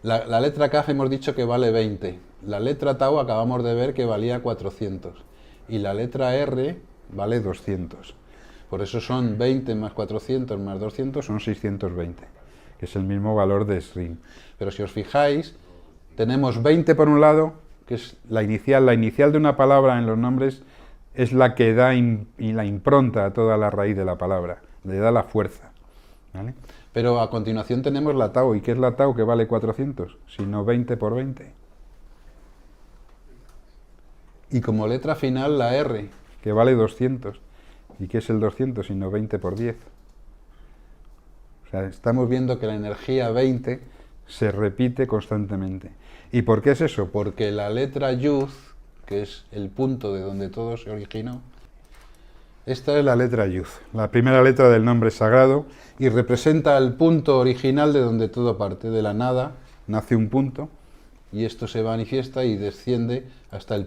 La letra Kaf hemos dicho que vale 20. La letra Tau acabamos de ver que valía 400. Y la letra R vale 200. Por eso son 20 más 400 más 200, son 620. Que es el mismo valor de Srim. Pero si os fijáis, tenemos 20 por un lado, que es la inicial de una palabra en los nombres, es la que da la impronta a toda la raíz de la palabra, le da la fuerza, ¿vale? Pero a continuación tenemos la Tau. ¿Y qué es la Tau, que vale 400? Sino 20 por 20. Y como letra final la R, que vale 200. ¿Y qué es el 200? Sino 20 por 10. O sea, estamos viendo que la energía 20 se repite constantemente. ¿Y por qué es eso? Porque la letra Yud, que es el punto de donde todo se originó, esta es la letra Yud, la primera letra del nombre sagrado, y representa el punto original de donde todo parte. De la nada nace un punto, y esto se manifiesta y desciende hasta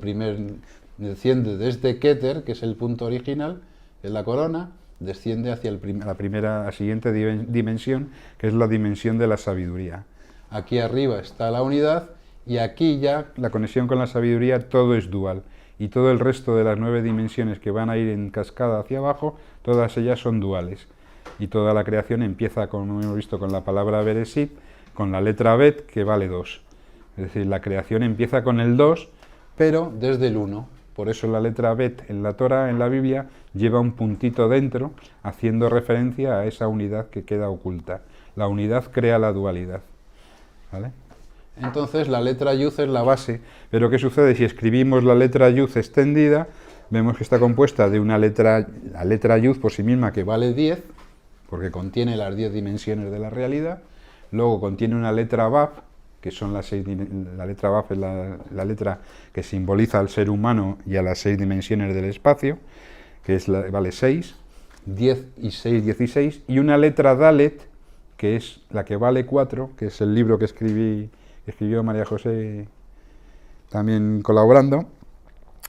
desciende desde Keter, que es el punto original, en la corona, desciende hacia la siguiente dimensión, que es la dimensión de la sabiduría. Aquí arriba está la unidad, y aquí ya la conexión con la sabiduría, todo es dual. Y todo el resto de las 9 dimensiones que van a ir en cascada hacia abajo, todas ellas son duales. Y toda la creación empieza, como hemos visto, con la palabra Bereshit, con la letra Bet, que vale 2. Es decir, la creación empieza con el 2, pero desde el 1. Por eso la letra Bet en la Torah, en la Biblia, lleva un puntito dentro, haciendo referencia a esa unidad que queda oculta. La unidad crea la dualidad, ¿vale? Entonces la letra Yud es la base, pero ¿qué sucede? Si escribimos la letra Yud extendida, vemos que está compuesta de la letra Yud por sí misma, que vale 10, porque contiene las 10 dimensiones de la realidad. Luego contiene una letra Vav, que son la letra Vav es la letra que simboliza al ser humano y a las 6 dimensiones del espacio, que vale 6, 10 y 6, 16, y una letra Dalet, que es la que vale 4, que es el libro que escribió María José, también colaborando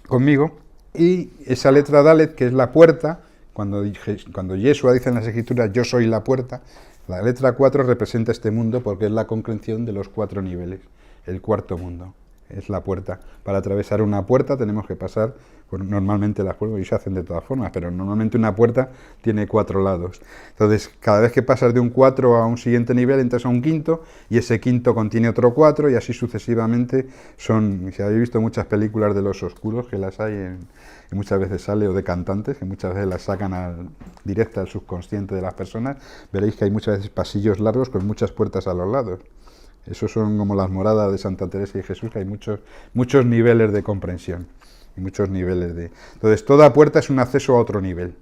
conmigo, y esa letra Dalet, que es la puerta, cuando Yeshua dice en las Escrituras, yo soy la puerta, la letra 4 representa este mundo porque es la concreción de los 4 niveles, el cuarto mundo. es la puerta. Para atravesar una puerta tenemos que pasar, pues normalmente las puertas, y se hacen de todas formas, pero normalmente una puerta tiene 4 lados. Entonces, cada vez que pasas de un 4 a un siguiente nivel, entras a un quinto, y ese quinto contiene otro 4, y así sucesivamente. Si habéis visto muchas películas de los oscuros, que las hay, que muchas veces sale, o de cantantes, que muchas veces las sacan directa al subconsciente de las personas, veréis que hay muchas veces pasillos largos con muchas puertas a los lados. Esos son como las moradas de Santa Teresa y Jesús, que hay muchos niveles de comprensión y muchos niveles de... Entonces, toda puerta es un acceso a otro nivel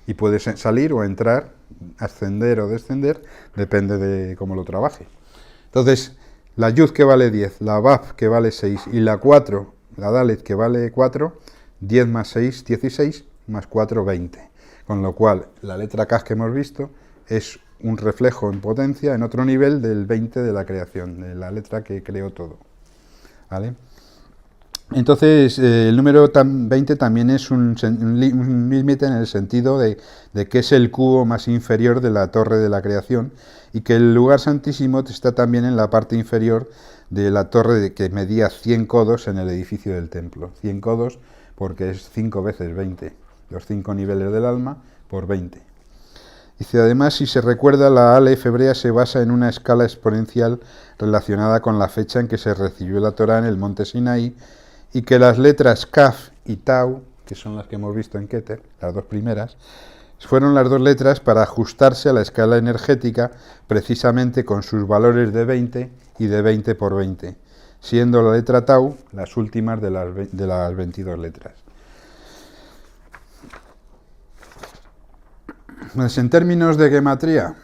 y puedes salir o entrar, ascender o descender, depende de cómo lo trabaje. Entonces, la Yud que vale 10, la Vav que vale 6 y la 4, la Dalet que vale 4, 10 más 6, 16, más 4, 20. Con lo cual, la letra Kaf que hemos visto es un reflejo en potencia, en otro nivel, del 20 de la creación, de la letra que creó todo. ¿Vale? Entonces, el número 20 también es un límite en el sentido de que es el cubo más inferior de la torre de la creación y que el lugar santísimo está también en la parte inferior de la torre que medía 100 codos en el edificio del templo. 100 codos porque es 5 veces 20, los 5 niveles del alma por 20. Dice, además, si se recuerda, la Aleph hebrea se basa en una escala exponencial relacionada con la fecha en que se recibió la Torá en el monte Sinaí, y que las letras Kaf y Tau, que son las que hemos visto en Keter, las dos primeras, fueron las dos letras para ajustarse a la escala energética precisamente con sus valores de 20 y de 20 por 20, siendo la letra Tau las últimas de las 22 letras. Pues en términos de gematría,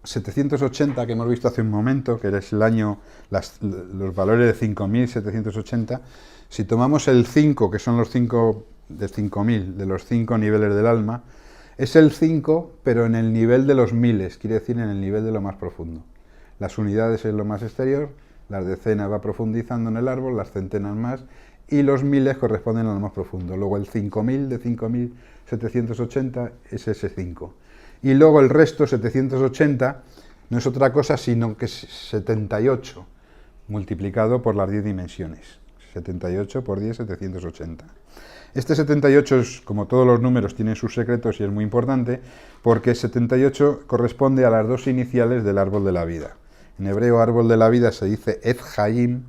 780 que hemos visto hace un momento, que es el año, los valores de 5.780, si tomamos el 5, que son los 5 de 5.000, de los 5 niveles del alma, es el 5, pero en el nivel de los miles, quiere decir en el nivel de lo más profundo. Las unidades es lo más exterior, las decenas va profundizando en el árbol, las centenas más, y los miles corresponden a lo más profundo. Luego el 5.000 de 5.780 es ese 5. Y luego el resto, 780, no es otra cosa sino que es 78 multiplicado por las 10 dimensiones. 78 por 10, 780. Este 78, como todos los números, tiene sus secretos y es muy importante, porque 78 corresponde a las dos iniciales del árbol de la vida. En hebreo, árbol de la vida se dice Et Hayim,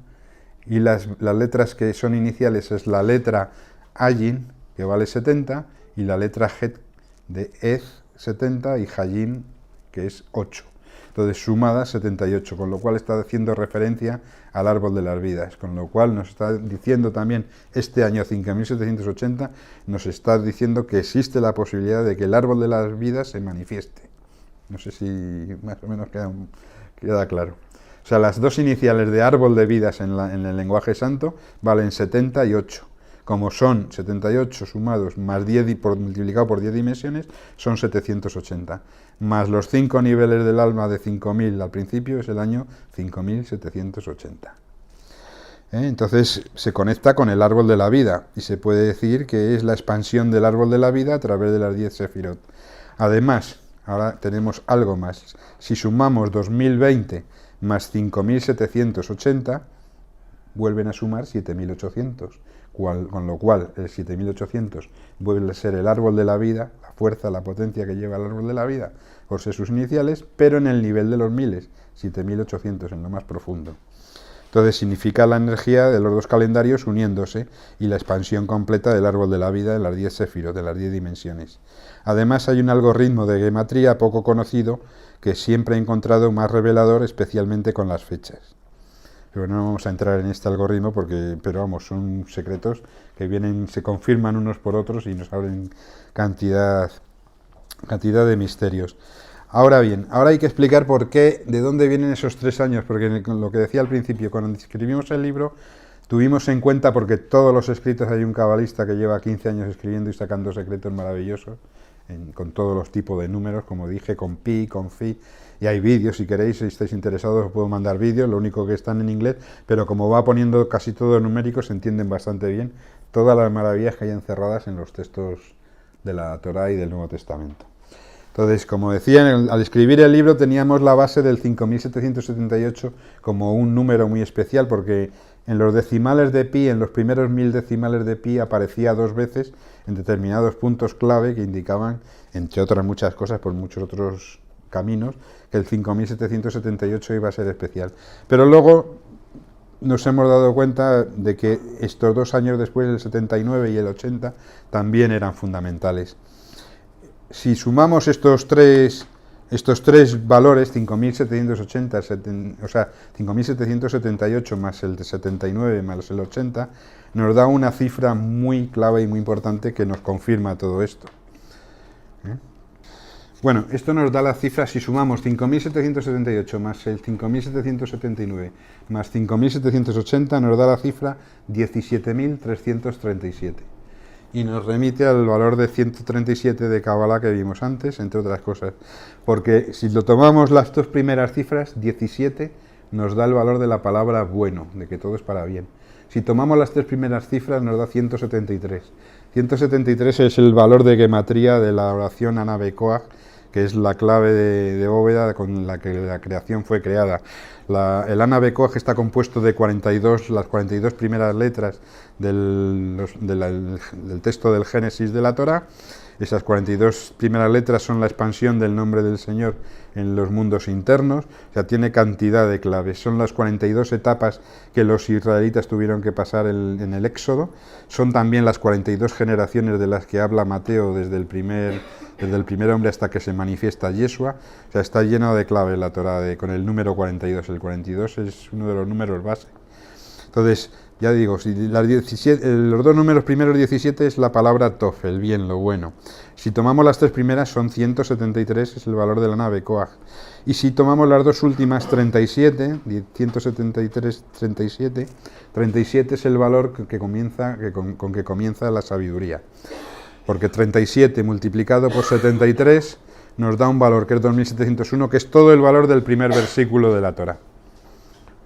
y las letras que son iniciales es la letra Ayin, que vale 70, y la letra Het de Ez, 70, y Hayim, que es 8. Entonces, sumada 78, con lo cual está haciendo referencia al árbol de las vidas, con lo cual nos está diciendo también este año 5.780, nos está diciendo que existe la posibilidad de que el árbol de las vidas se manifieste. No sé si más o menos queda claro. O sea, las dos iniciales de árbol de vidas en el lenguaje santo valen 70 y 8. Como son 78 sumados más 10 multiplicado por 10 dimensiones, son 780. Más los 5 niveles del alma de 5.000 al principio es el año 5.780. Entonces se conecta con el árbol de la vida y se puede decir que es la expansión del árbol de la vida a través de las 10 sefirot. Además, ahora tenemos algo más. Si sumamos 2020 más 5.780, vuelven a sumar 7.800, con lo cual el 7.800 vuelve a ser el árbol de la vida, la fuerza, la potencia que lleva el árbol de la vida, por ser sus iniciales, pero en el nivel de los miles, 7.800 en lo más profundo. Entonces significa la energía de los dos calendarios uniéndose y la expansión completa del árbol de la vida en las 10 sefirot, de las 10 dimensiones. Además hay un algoritmo de gematría poco conocido que siempre he encontrado más revelador, especialmente con las fechas. Pero no vamos a entrar en este algoritmo pero vamos, son secretos que se confirman unos por otros y nos abren cantidad de misterios. Ahora bien, ahora hay que explicar de dónde vienen esos 3 años, porque lo que decía al principio, cuando escribimos el libro, tuvimos en cuenta, porque todos los escritos, hay un cabalista que lleva 15 años escribiendo y sacando secretos maravillosos, con todos los tipos de números, como dije, con pi, con phi, y hay vídeos, si queréis, si estáis interesados os puedo mandar vídeos, lo único que están en inglés, pero como va poniendo casi todo numérico, se entienden bastante bien todas las maravillas que hay encerradas en los textos de la Torá y del Nuevo Testamento. Entonces, como decía, al escribir el libro teníamos la base del 5.778 como un número muy especial, porque En los decimales de pi, en los primeros 1000 decimales de pi, aparecía 2 veces en determinados puntos clave que indicaban, entre otras muchas cosas, por muchos otros caminos, que el 5778 iba a ser especial. Pero luego nos hemos dado cuenta de que estos 2 años después, el 79 y el 80, también eran fundamentales. Si sumamos estos tres valores, 5780, o sea, 5778 más el de 79 más el 80, nos da una cifra muy clave y muy importante que nos confirma todo esto. Bueno, esto nos da la cifra, si sumamos 5778 más el 5779 más 5780, nos da la cifra 17.337. Y nos remite al valor de 137 de Kabbalah que vimos antes, entre otras cosas. Porque si lo tomamos las 2 primeras cifras, 17 nos da el valor de la palabra bueno, de que todo es para bien. Si tomamos las 3 primeras cifras, nos da 173. 173 es el valor de gematría de la oración Ana Bekoach, que es la clave de bóveda con la que la creación fue creada. El Ana Bekoach está compuesto de las 42 primeras letras del texto del Génesis de la Torá. Esas 42 primeras letras son la expansión del nombre del Señor en los mundos internos, o sea, tiene cantidad de claves. Son las 42 etapas que los israelitas tuvieron que pasar en el Éxodo. Son también las 42 generaciones de las que habla Mateo desde el primer hombre hasta que se manifiesta Yeshua. O sea, está lleno de claves la Torá con el número 42. El 42 es uno de los números base. Entonces, ya digo, si los 2 números primeros 17 es la palabra Tov, el bien, lo bueno. Si tomamos las 3 primeras son 173, es el valor de la nave Koach. Y si tomamos las 2 últimas, 37, 173, 37, 37 es el valor con que comienza la sabiduría. Porque 37 multiplicado por 73 nos da un valor que es 2701, que es todo el valor del primer versículo de la Torá.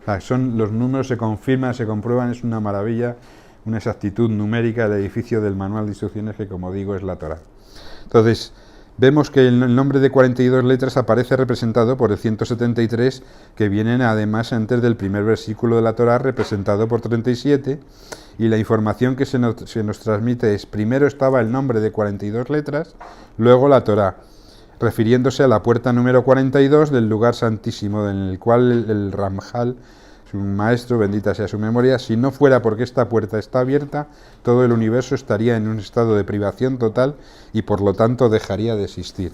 O sea, los números se confirman, se comprueban, es una maravilla, una exactitud numérica, el edificio del manual de instrucciones que, como digo, es la Torá. Entonces, vemos que el nombre de 42 letras aparece representado por el 173, que vienen además antes del primer versículo de la Torá, representado por 37, y la información que se nos transmite es: primero estaba el nombre de 42 letras, luego la Torá, refiriéndose a la puerta número 42 del lugar santísimo, en el cual el Ramjal, su maestro, bendita sea su memoria, si no fuera porque esta puerta está abierta, todo el universo estaría en un estado de privación total y por lo tanto dejaría de existir.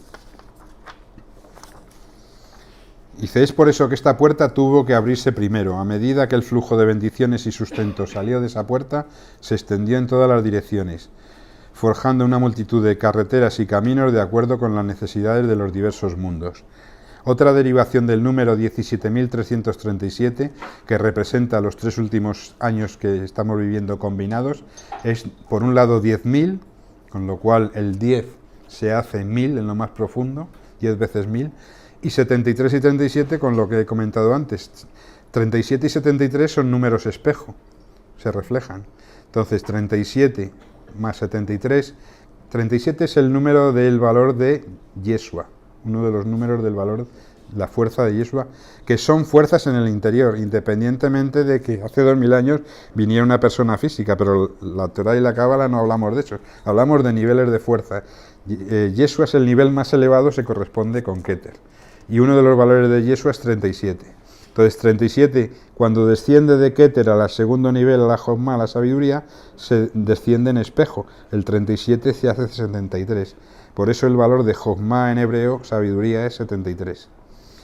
Dice, es por eso que esta puerta tuvo que abrirse primero. A medida que el flujo de bendiciones y sustento salió de esa puerta, se extendió en todas las direcciones, forjando una multitud de carreteras y caminos de acuerdo con las necesidades de los diversos mundos. Otra derivación del número 17.337, que representa los 3 últimos años que estamos viviendo combinados, es por un lado 10.000, con lo cual el 10 se hace 1000 en lo más profundo, 10 veces 1000, y 73 y 37 con lo que he comentado antes. 37 y 73 son números espejo, se reflejan. Entonces 37 más 73, 37 es el número del valor de Yeshua, uno de los números del valor, la fuerza de Yeshua, que son fuerzas en el interior, independientemente de que hace 2000 años viniera una persona física, pero la Torá y la Cábala no hablamos de eso, hablamos de niveles de fuerza. Yeshua es el nivel más elevado, se corresponde con Keter, y uno de los valores de Yeshua es 37. Entonces 37, cuando desciende de Keter al segundo nivel, a la Jochma, a la sabiduría, se desciende en espejo. El 37 se hace 73. Por eso el valor de Jochma en hebreo, sabiduría, es 73.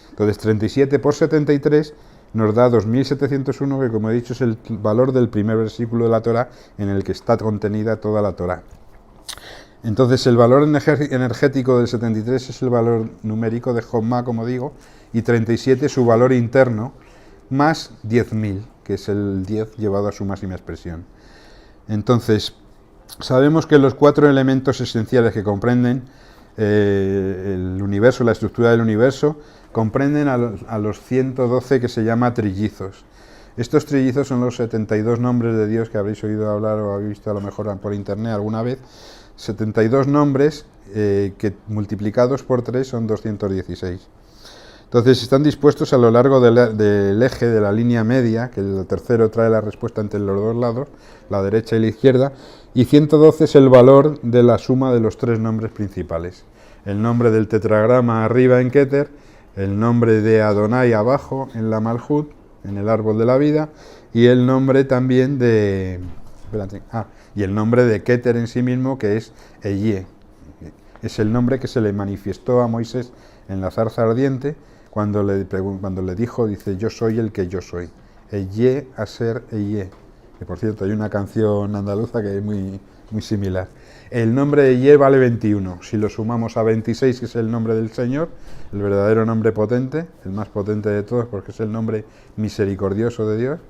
Entonces 37 por 73 nos da 2701, que como he dicho es el valor del primer versículo de la Torá en el que está contenida toda la Torá. Entonces el valor energético del 73 es el valor numérico de Jochma, como digo, y 37 su valor interno, más 10.000, que es el 10 llevado a su máxima expresión. Entonces, sabemos que los 4 elementos esenciales que comprenden el universo, la estructura del universo, comprenden a los 112 que se llama trillizos. Estos trillizos son los 72 nombres de Dios que habréis oído hablar o habéis visto a lo mejor por internet alguna vez. 72 nombres que multiplicados por 3 son 216. Entonces están dispuestos a lo largo del eje de la línea media, que el tercero trae la respuesta entre los dos lados, la derecha y la izquierda, y 112 es el valor de la suma de los tres nombres principales. El nombre del tetragrama arriba en Keter, el nombre de Adonai abajo en la Malhut, en el árbol de la vida, y el nombre también de... y el nombre de Keter en sí mismo, que es Eyé. Es el nombre que se le manifestó a Moisés en la zarza ardiente, cuando le dijo, dice, yo soy el que yo soy. Eyé a ser Eyé. Que por cierto, hay una canción andaluza que es muy similar. El nombre de Eyé vale 21. Si lo sumamos a 26, que es el nombre del Señor, el verdadero nombre potente, el más potente de todos, porque es el nombre misericordioso de Dios,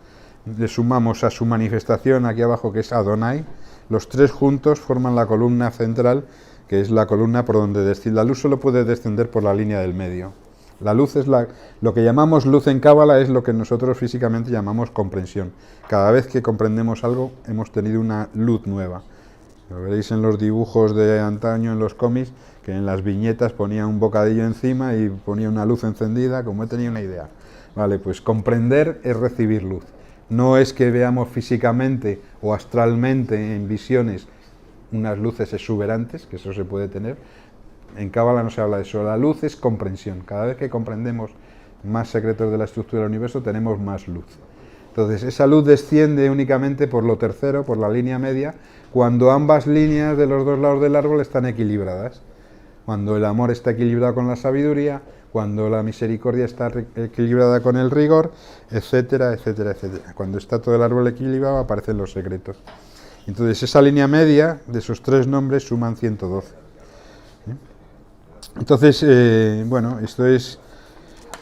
le sumamos a su manifestación aquí abajo, que es Adonai, los tres juntos forman la columna central, que es la columna por donde desciende. La luz solo puede descender por la línea del medio. La luz es lo que llamamos luz en Cábala, es lo que nosotros físicamente llamamos comprensión. Cada vez que comprendemos algo, hemos tenido una luz nueva. Lo veréis en los dibujos de antaño, en los cómics, que en las viñetas ponía un bocadillo encima y ponía una luz encendida, como he tenido una idea. Vale, pues comprender es recibir luz. No es que veamos físicamente o astralmente en visiones unas luces exuberantes, que eso se puede tener. En Cábala no se habla de eso. La luz es comprensión. Cada vez que comprendemos más secretos de la estructura del universo, tenemos más luz. Entonces, esa luz desciende únicamente por lo tercero, por la línea media, cuando ambas líneas de los dos lados del árbol están equilibradas. Cuando el amor está equilibrado con la sabiduría, cuando la misericordia está equilibrada con el rigor, etcétera, etcétera, etcétera. Cuando está todo el árbol equilibrado, aparecen los secretos. Entonces, esa línea media de esos tres nombres suman 112. Entonces, bueno, esto es...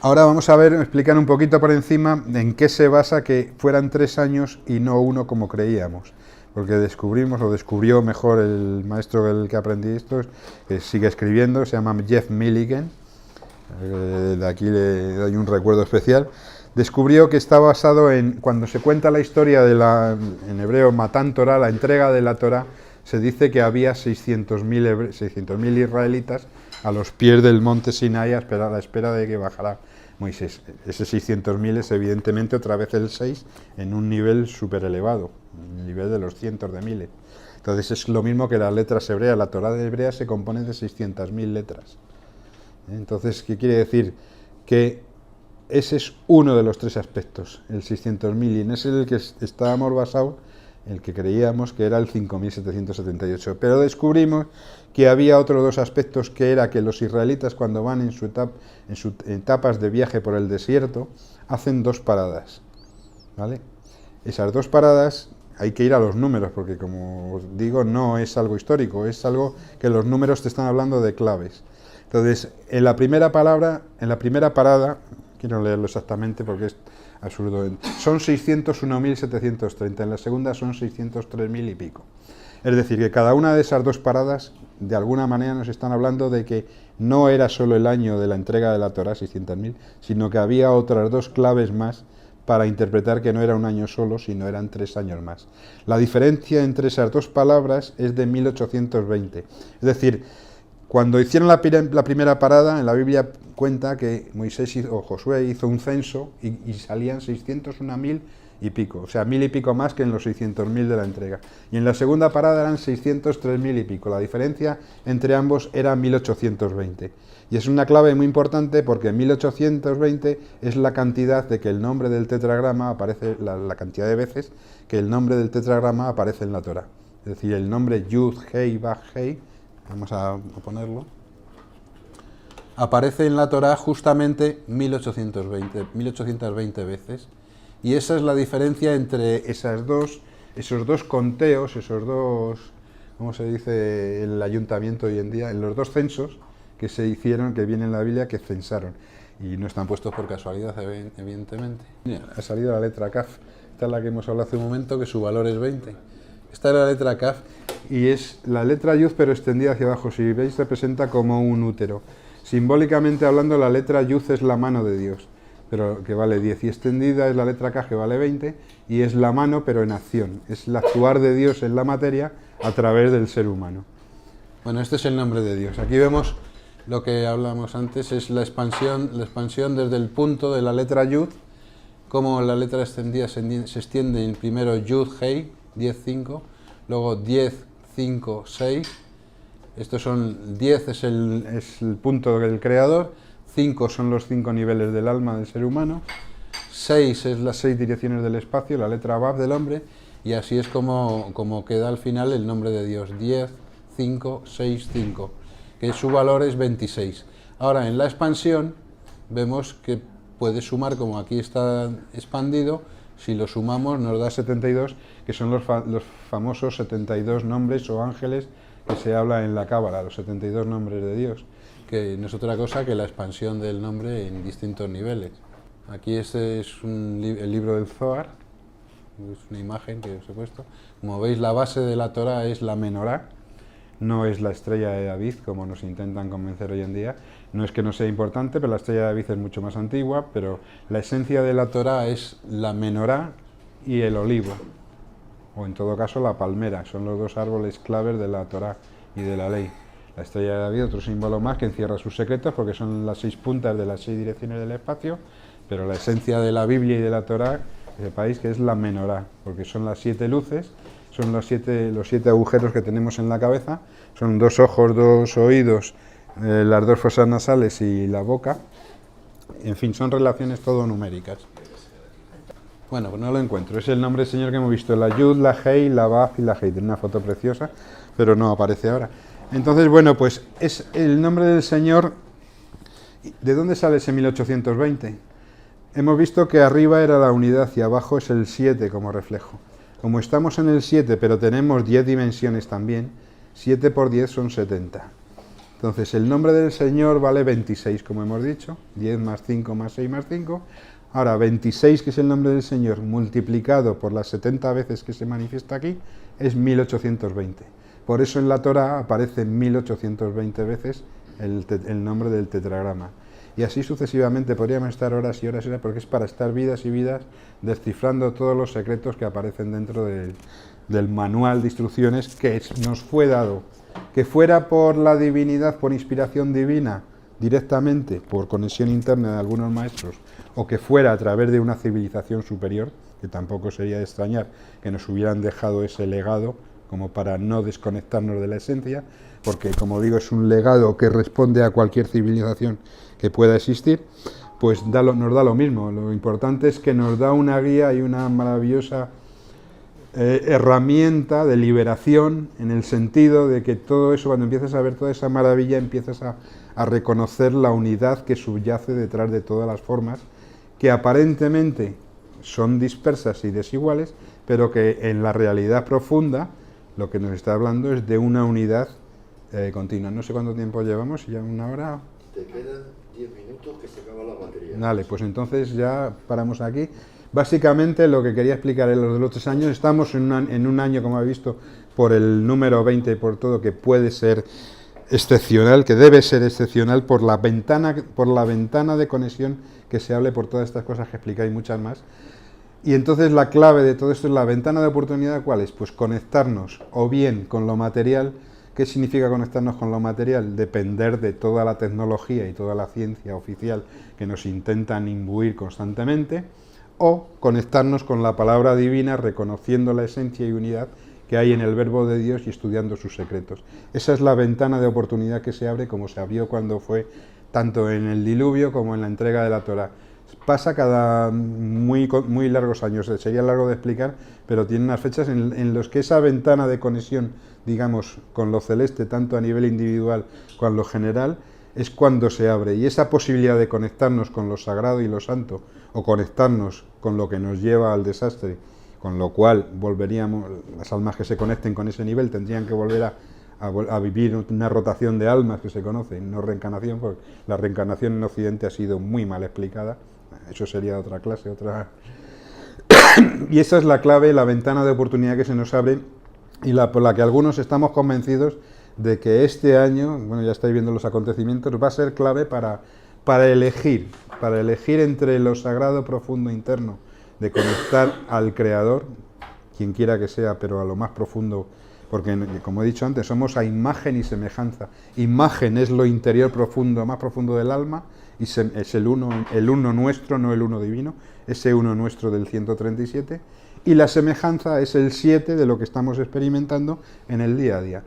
Ahora vamos a explicar un poquito por encima en qué se basa que fueran 3 años y no 1 como creíamos. Porque descubrió mejor el maestro el que aprendí esto, que sigue escribiendo, se llama Jeff Milligan, de aquí le doy un recuerdo especial. Descubrió que está basado en, cuando se cuenta la historia de en hebreo, Matán Torah, la entrega de la Torah, se dice que había 600.000 israelitas a los pies del monte Sinai a la espera de que bajara Moisés. Ese 600.000 es evidentemente otra vez el 6 en un nivel súper elevado, el nivel de los cientos de miles. Entonces es lo mismo que las letras hebreas. La Torah de hebrea se compone de 600.000 letras. Entonces, ¿qué quiere decir? Que ese es uno de los tres aspectos, el 600.000, y en ese es el que estábamos basados, el que creíamos que era el 5.778. Pero descubrimos que había otros dos aspectos, que era que los israelitas, cuando van en sus etapas de viaje por el desierto, hacen 2 paradas, ¿vale? Esas 2 paradas hay que ir a los números, porque como os digo, no es algo histórico, es algo que los números te están hablando de claves. Entonces, en la primera parada, quiero leerlo exactamente porque es absurdo, son 601.730, en la segunda son 603.000 y pico. Es decir, que cada una de esas 2 paradas, de alguna manera nos están hablando de que no era solo el año de la entrega de la Torah, 600.000, sino que había otras 2 claves más para interpretar que no era un año solo, sino eran 3 años más. La diferencia entre esas 2 palabras es de 1820. Es decir, cuando hicieron la primera parada, en la Biblia cuenta que Moisés o Josué hizo un censo y salían 601.000 y pico, o sea, 1.000 y pico más que en los 600.000 de la entrega. Y en la segunda parada eran 603.000 y pico. La diferencia entre ambos era 1820. Y es una clave muy importante porque 1820 es la cantidad de que el nombre del tetragrama aparece, la cantidad de veces que el nombre del tetragrama aparece en la Torah. Es decir, el nombre Yud, Hei, Vav, Hei, vamos a ponerlo, aparece en la Torah justamente 1820 veces, y esa es la diferencia entre esos dos conteos, esos dos, ¿cómo se dice el ayuntamiento hoy en día? En los 2 censos que se hicieron, que viene en la Biblia, que censaron, y no están puestos por casualidad, evidentemente. Ha salido la letra Kaf, esta es la que hemos hablado hace un momento, que su valor es 20. Esta es la letra Kaf, y es la letra Yud pero extendida hacia abajo. Si veis, representa como un útero. Simbólicamente hablando, la letra Yud es la mano de Dios, pero que vale 10, y extendida es la letra Kaf, que vale 20, y es la mano pero en acción. Es el actuar de Dios en la materia a través del ser humano. Bueno, este es el nombre de Dios. Aquí vemos lo que hablamos antes es la expansión desde el punto de la letra Yud, como la letra extendida se extiende en primero Yud, Hei, 10, 5, luego 10, 5, 6, estos son 10 es el punto del creador, 5 son los 5 niveles del alma del ser humano, 6 es las 6 direcciones del espacio, la letra Vav del hombre, y así es como queda al final el nombre de Dios, 10, 5, 6, 5, que su valor es 26. Ahora, en la expansión vemos que puede sumar, como aquí está expandido, si lo sumamos nos da 72, que son los famosos 72 nombres o ángeles que se habla en la Cábala, los 72 nombres de Dios, que no es otra cosa que la expansión del nombre en distintos niveles. Aquí este es el libro del Zohar, es una imagen que os he puesto. Como veis, la base de la Torá es la menorá, no es la estrella de David, como nos intentan convencer hoy en día. No es que no sea importante, pero la estrella de David es mucho más antigua, pero la esencia de la Torá es la menorá y el olivo, o en todo caso la palmera, son los dos árboles claves de la Torá y de la ley. La estrella de David, otro símbolo más que encierra sus secretos, porque son las 6 puntas de las 6 direcciones del espacio, pero la esencia de la Biblia y de la Torá, que sepáis que es la menorá, porque son las 7 luces, son los siete agujeros que tenemos en la cabeza, son 2 ojos, 2 oídos, las 2 fosas nasales y la boca, en fin, son relaciones todo numéricas. Bueno, pues no lo encuentro, es el nombre del Señor que hemos visto, la Yud, la Hei, la Vav y la Hei, tiene una foto preciosa, pero no aparece ahora. Entonces, bueno, pues es el nombre del Señor. ¿De dónde sale ese 1820? Hemos visto que arriba era la unidad y abajo es el 7 como reflejo. Como estamos en el 7, pero tenemos 10 dimensiones también, 7 por 10 son 70. Entonces, el nombre del Señor vale 26, como hemos dicho, 10 más 5 más 6 más 5. Ahora, 26, que es el nombre del Señor, multiplicado por las 70 veces que se manifiesta aquí, es 1820. Por eso en la Torá aparece 1820 veces el nombre del tetragrama. Y así sucesivamente, podríamos estar horas y horas y horas, porque es para estar vidas y vidas descifrando todos los secretos que aparecen dentro del manual de instrucciones que nos fue dado. Que fuera por la divinidad, por inspiración divina, directamente, por conexión interna de algunos maestros, o que fuera a través de una civilización superior, que tampoco sería de extrañar que nos hubieran dejado ese legado, como para no desconectarnos de la esencia, porque, como digo, es un legado que responde a cualquier civilización que pueda existir, pues nos da lo mismo. Lo importante es que nos da una guía y una maravillosa herramienta de liberación, en el sentido de que todo eso, cuando empiezas a ver toda esa maravilla, empiezas a reconocer la unidad que subyace detrás de todas las formas, que aparentemente son dispersas y desiguales, pero que en la realidad profunda lo que nos está hablando es de una unidad continua. No sé cuánto tiempo llevamos, ya 1 hora. Te quedan 10 minutos que se acaba la batería. Vale, pues entonces ya paramos aquí. Básicamente lo que quería explicar es lo de los 3 años. Estamos en un año, como habéis visto, por el número 20 y por todo, que puede ser excepcional, que debe ser excepcional por la ventana de conexión que se hable, por todas estas cosas que explicáis, muchas más. Y entonces la clave de todo esto es la ventana de oportunidad. ¿Cuál es? Pues conectarnos o bien con lo material. ¿Qué significa conectarnos con lo material? Depender de toda la tecnología y toda la ciencia oficial que nos intentan imbuir constantemente, o conectarnos con la palabra divina, reconociendo la esencia y unidad que hay en el verbo de Dios y estudiando sus secretos. Esa es la ventana de oportunidad que se abre, como se abrió cuando fue tanto en el diluvio como en la entrega de la Torá. Pasa cada muy largos años, sería largo de explicar, pero tiene unas fechas en las que esa ventana de conexión, digamos, con lo celeste, tanto a nivel individual como a lo general, es cuando se abre. Y esa posibilidad de conectarnos con lo sagrado y lo santo, o conectarnos con lo que nos lleva al desastre, con lo cual volveríamos, las almas que se conecten con ese nivel tendrían que volver a vivir una rotación de almas que se conoce, no reencarnación, porque la reencarnación en Occidente ha sido muy mal explicada. Eso sería otra clase, otra. Y esa es la clave, la ventana de oportunidad que se nos abre, y por la que algunos estamos convencidos de que este año, bueno, ya estáis viendo los acontecimientos, va a ser clave para elegir entre lo sagrado profundo interno, de conectar al Creador, quien quiera que sea, pero a lo más profundo, porque, como he dicho antes, somos a imagen y semejanza. Imagen es lo interior profundo, más profundo del alma, y es el uno nuestro, no el uno divino, ese uno nuestro del 137, y la semejanza es el 7 de lo que estamos experimentando en el día a día,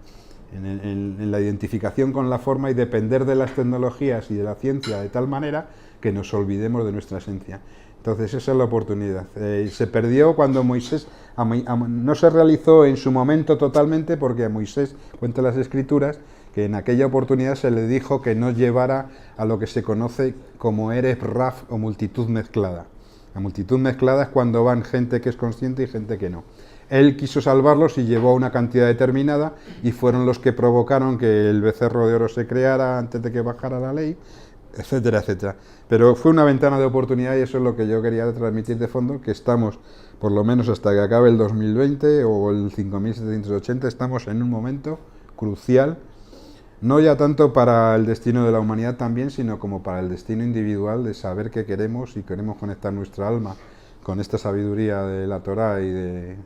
en la identificación con la forma y depender de las tecnologías y de la ciencia de tal manera que nos olvidemos de nuestra esencia. Entonces esa es la oportunidad. Se perdió cuando Moisés, no se realizó en su momento totalmente, porque a Moisés, cuenta las Escrituras, que en aquella oportunidad se le dijo que no llevara a lo que se conoce como Erez Raf o multitud mezclada. La multitud mezclada es cuando van gente que es consciente y gente que no. Él quiso salvarlos y llevó una cantidad determinada, y fueron los que provocaron que el becerro de oro se creara antes de que bajara la ley, etcétera, etcétera. Pero fue una ventana de oportunidad, y eso es lo que yo quería transmitir de fondo, que estamos, por lo menos hasta que acabe el 2020 o el 5780, estamos en un momento crucial, no ya tanto para el destino de la humanidad también, sino como para el destino individual de saber qué queremos, y queremos conectar nuestra alma con esta sabiduría de la Torá y de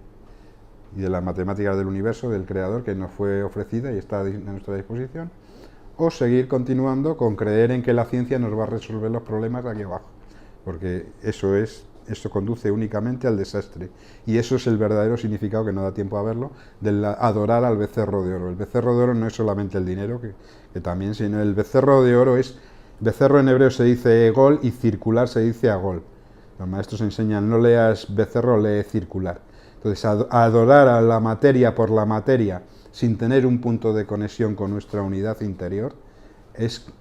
las matemáticas del universo, del Creador, que nos fue ofrecida y está a nuestra disposición, o seguir continuando con creer en que la ciencia nos va a resolver los problemas de aquí abajo, porque eso conduce únicamente al desastre, y eso es el verdadero significado, que no da tiempo a verlo, de adorar al becerro de oro. El becerro de oro no es solamente el dinero, que también, sino el becerro de oro es, becerro en hebreo se dice egol y circular se dice agol. Los maestros enseñan, no leas becerro, lee circular. Entonces, adorar a la materia por la materia, sin tener un punto de conexión con nuestra unidad interior,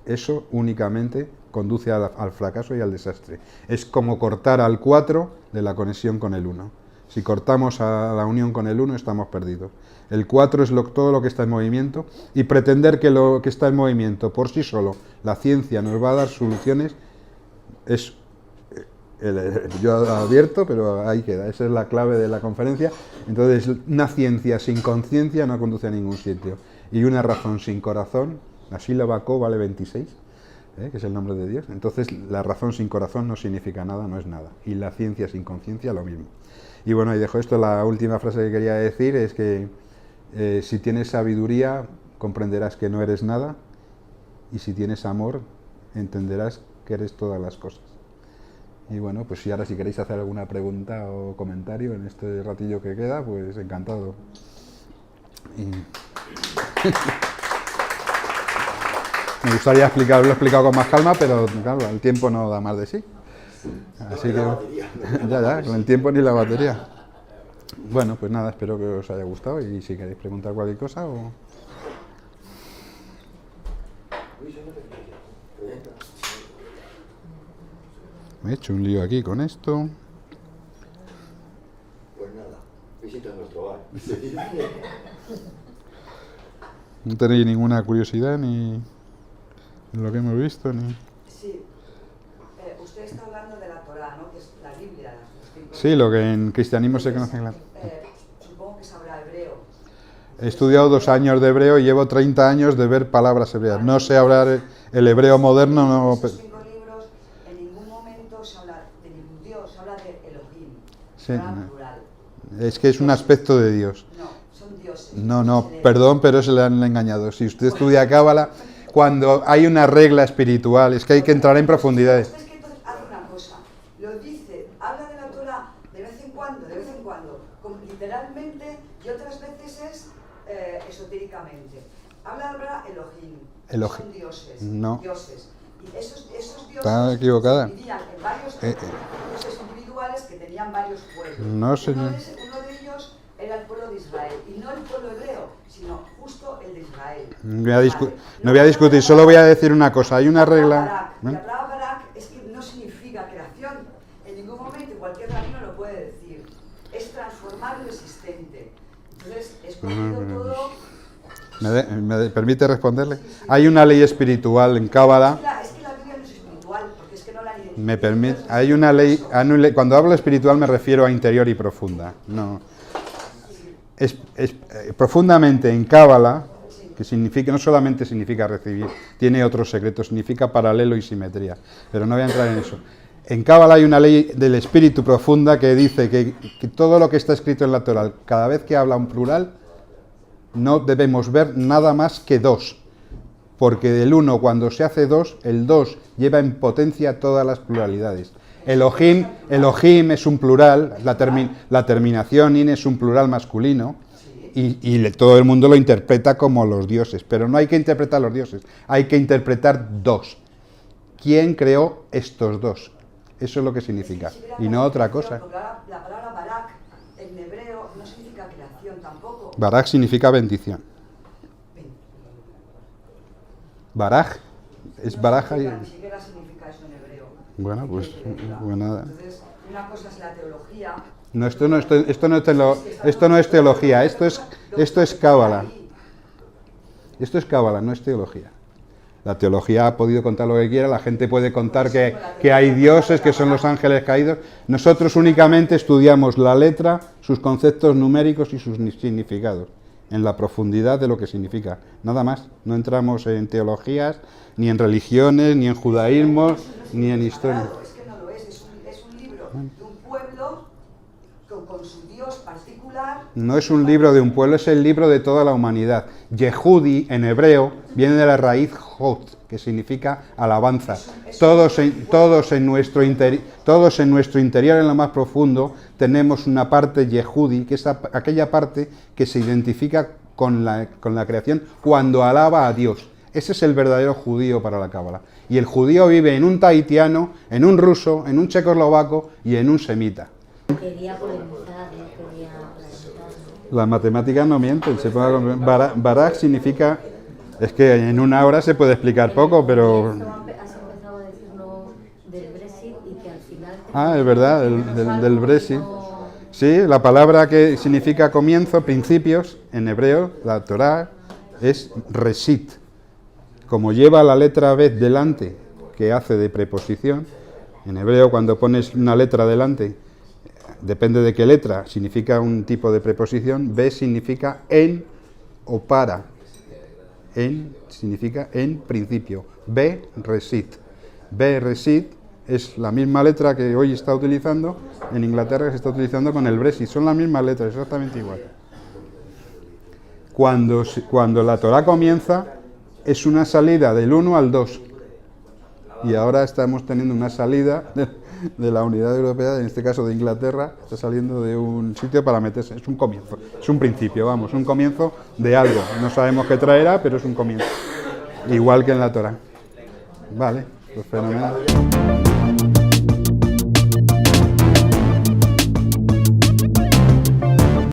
eso únicamente conduce al fracaso y al desastre. Es como cortar al 4 de la conexión con el 1. Si cortamos a la unión con el 1, estamos perdidos. El 4 es todo lo que está en movimiento, y pretender que lo que está en movimiento por sí solo, la ciencia nos va a dar soluciones, es... yo advierto, pero ahí queda, esa es la clave de la conferencia. Entonces, una ciencia sin conciencia no conduce a ningún sitio, y una razón sin corazón, la sílaba ko vale 26, que es el nombre de Dios. Entonces, la razón sin corazón no significa nada, no es nada, y la ciencia sin conciencia lo mismo. Y bueno, y dejo esto. La última frase que quería decir es que si tienes sabiduría, comprenderás que no eres nada, y si tienes amor, entenderás que eres todas las cosas. Y bueno, pues ahora si queréis hacer alguna pregunta o comentario en este ratillo que queda, pues encantado. Me gustaría haberlo explicado con más calma, pero claro, el tiempo no da más de sí. Así que ya, con el tiempo ni la batería. Bueno, pues nada, espero que os haya gustado, y si queréis preguntar cualquier cosa o... Me he hecho un lío aquí con esto. Pues nada, visita nuestro hogar. No tenéis ninguna curiosidad ni en lo que hemos visto, ni... Sí, usted está hablando de la Torá, ¿no? Que es la Biblia. Sí, lo que en cristianismo se conoce en la... Supongo que sabrá hebreo. He estudiado 2 años de hebreo y llevo 30 años de ver palabras hebreas. No sé hablar el hebreo moderno, no... Esos 5 libros, en ningún momento se habla de ningún Dios, se habla de Elohim. Sí, no. Plural. Es que es un aspecto de Dios. No, son dioses. No, perdón, pero se le han engañado. Si usted estudia Cábala, cuando hay una regla espiritual, es que hay que entrar en profundidades. Es que entonces hace una cosa, lo dice, habla de la Torá de vez en cuando, literalmente, y otras veces es esotéricamente. Habla Elohim, son dioses, no. dioses. Y esos dioses Está equivocada. se dividían en varios dioses individuales que tenían varios pueblos. No, señor. Entonces, uno de ellos era el pueblo de Israel, y no el pueblo hebreo, sino justo el de Israel. No voy a discutir, solo voy a decir una cosa. Hay una regla... La palabra Barak es que no significa creación. En ningún momento cualquier rabino lo puede decir. Es transformar lo existente. Entonces, escogido todo... ¿Me permite responderle? Hay una ley espiritual en Cábala. Es que la Biblia no es espiritual, porque es que no la han Me permite. Hay una ley. Cuando hablo espiritual me refiero a interior y profunda. No. Profundamente en Cábala, que significa, no solamente significa recibir, tiene otros secretos, significa paralelo y simetría. Pero no voy a entrar en eso. En Cábala hay una ley del espíritu profunda que dice que todo lo que está escrito en la Torá, cada vez que habla un plural, no debemos ver nada más que 2, porque del 1 cuando se hace 2, el 2 lleva en potencia todas las pluralidades. Elohim es un plural, la terminación in es un plural masculino, y todo el mundo lo interpreta como los dioses, pero no hay que interpretar los dioses, hay que interpretar 2. ¿Quién creó estos 2? Eso es lo que significa, y no otra cosa. La palabra barak en hebreo no significa creación tampoco. Barak significa bendición. Barak es baraja y... Ni siquiera significa eso en hebreo. Bueno, pues nada. Entonces, una cosa es la teología. No, esto no es teología, esto es cábala. Esto es cábala, no es teología. La teología ha podido contar lo que quiera, la gente puede contar que hay dioses, que son los ángeles caídos. Nosotros únicamente estudiamos la letra, sus conceptos numéricos y sus significados, en la profundidad de lo que significa. Nada más, no entramos en teologías, ni en religiones, ni en judaísmos, ni en historia. Es que no lo es un libro de un pueblo con su Dios particular. No es un libro de un pueblo, es el libro de toda la humanidad. Yehudi, en hebreo, viene de la raíz Hod, que significa alabanza. Todos en nuestro interior, en lo más profundo, tenemos una parte Yehudi, que es aquella parte que se identifica con la creación cuando alaba a Dios. Ese es el verdadero judío para la cábala. Y el judío vive en un tahitiano, en un ruso, en un checoslovaco y en un semita. Quería polemizar, no quería preguntar. Las matemáticas no mienten. Barak significa... Es que en una hora se puede explicar poco, pero... Has empezado a decirnos del Brexit y que al final... Ah, es verdad, del Brexit. Sí, la palabra que significa comienzo, principios, en hebreo, la Torá, es Reshit. Como lleva la letra Bet delante, que hace de preposición, en hebreo cuando pones una letra delante, depende de qué letra, significa un tipo de preposición. Bet significa en o para. En significa en principio. Be Reshit. Be Reshit es la misma letra que hoy está utilizando en Inglaterra, que se está utilizando con el Brexit. Son las mismas letras, exactamente igual. Cuando la Torá comienza, es una salida del 1 al 2. Y ahora estamos teniendo una salida de la Unidad Europea, en este caso de Inglaterra, está saliendo de un sitio para meterse. Es un comienzo, es un principio, vamos, un comienzo de algo. No sabemos qué traerá, pero es un comienzo. Igual que en la Torá. Vale, pues fenomenal.